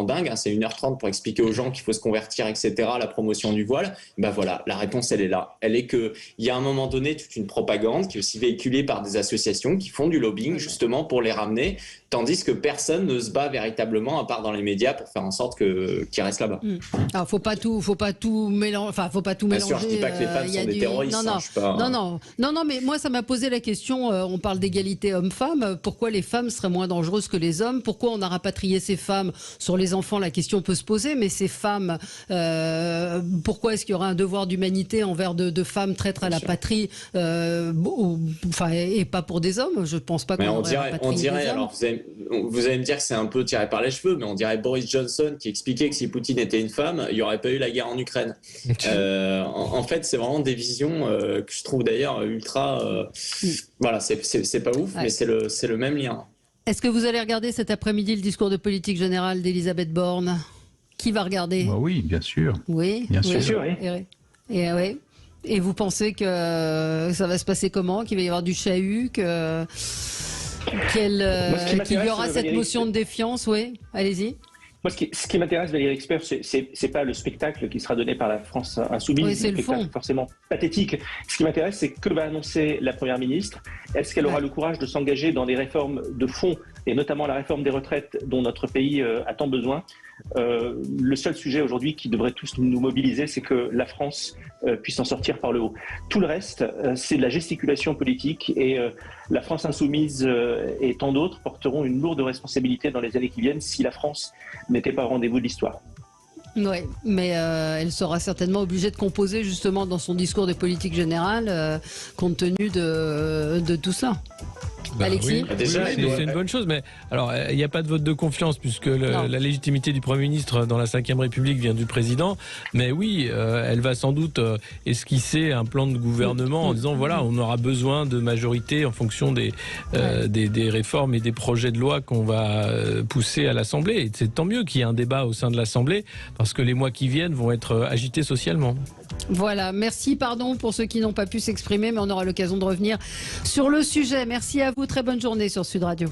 dingue. C'est 1h30 pour expliquer aux gens qu'il faut se convertir, etc. La promotion du voile. Voilà, la réponse, elle est là. Elle est qu'il y a à un moment donné toute une propagande qui est aussi véhiculée par des associations qui font du lobbying justement pour les ramener, tandis que personne ne se bat véritablement, à part dans les médias, pour faire en sorte qu'ils restent là-bas. Alors, faut pas tout mélanger. Enfin, faut pas tout mélanger. Bien sûr, je dis pas que les femmes sont des terroristes. Non, mais moi, ça m'a posé la question. On parle d'égalité homme-femme. Pourquoi les femmes seraient moins dangereuses que les hommes? Pourquoi on a rapatrié ces femmes? Sur les enfants, la question peut se poser. Mais ces femmes, pourquoi est-ce qu'il y aurait un devoir d'humanité envers de femmes traîtres à la patrie, et pas pour des hommes? Je pense pas qu'on aurait rapatrié des hommes. Alors, vous allez me dire que c'est un peu tiré par les cheveux, mais on dirait Boris Johnson qui expliquait que si Poutine était une femme, il n'y aurait pas eu la guerre en Ukraine. En fait, c'est vraiment des visions que je trouve d'ailleurs ultra... Voilà, c'est pas ouf, mais c'est le même lien. Est-ce que vous allez regarder cet après-midi le discours de politique générale d'Elisabeth Borne? Qui va regarder? Oui, bien sûr. Oui, bien sûr. Et vous pensez que ça va se passer comment? Qu'il va y avoir du chahut? Qu'il y aura cette motion de défiance? Oui, allez-y. Moi, ce qui m'intéresse, Valérie Expert, c'est pas le spectacle qui sera donné par la France insoumise, c'est le fond. Forcément pathétique. Ce qui m'intéresse, c'est que va annoncer la Première ministre. Est-ce qu'elle aura le courage de s'engager dans des réformes de fond, et notamment la réforme des retraites dont notre pays a tant besoin? Le seul sujet aujourd'hui qui devrait tous nous mobiliser, c'est que la France puisse en sortir par le haut. Tout le reste, c'est de la gesticulation politique, et la France insoumise et tant d'autres porteront une lourde responsabilité dans les années qui viennent si la France n'était pas au rendez-vous de l'histoire. Oui, mais elle sera certainement obligée de composer justement dans son discours de politique générale, compte tenu de tout cela. Alexis, c'est une bonne chose, mais alors il n'y a pas de vote de confiance puisque la légitimité du Premier ministre dans la Ve République vient du président. Mais oui, elle va sans doute esquisser un plan de gouvernement en disant voilà, on aura besoin de majorité en fonction des réformes et des projets de loi qu'on va pousser à l'Assemblée. Et c'est tant mieux qu'il y ait un débat au sein de l'Assemblée parce que les mois qui viennent vont être agités socialement. Voilà, merci, pardon pour ceux qui n'ont pas pu s'exprimer, mais on aura l'occasion de revenir sur le sujet. Merci à vous, très bonne journée sur Sud Radio.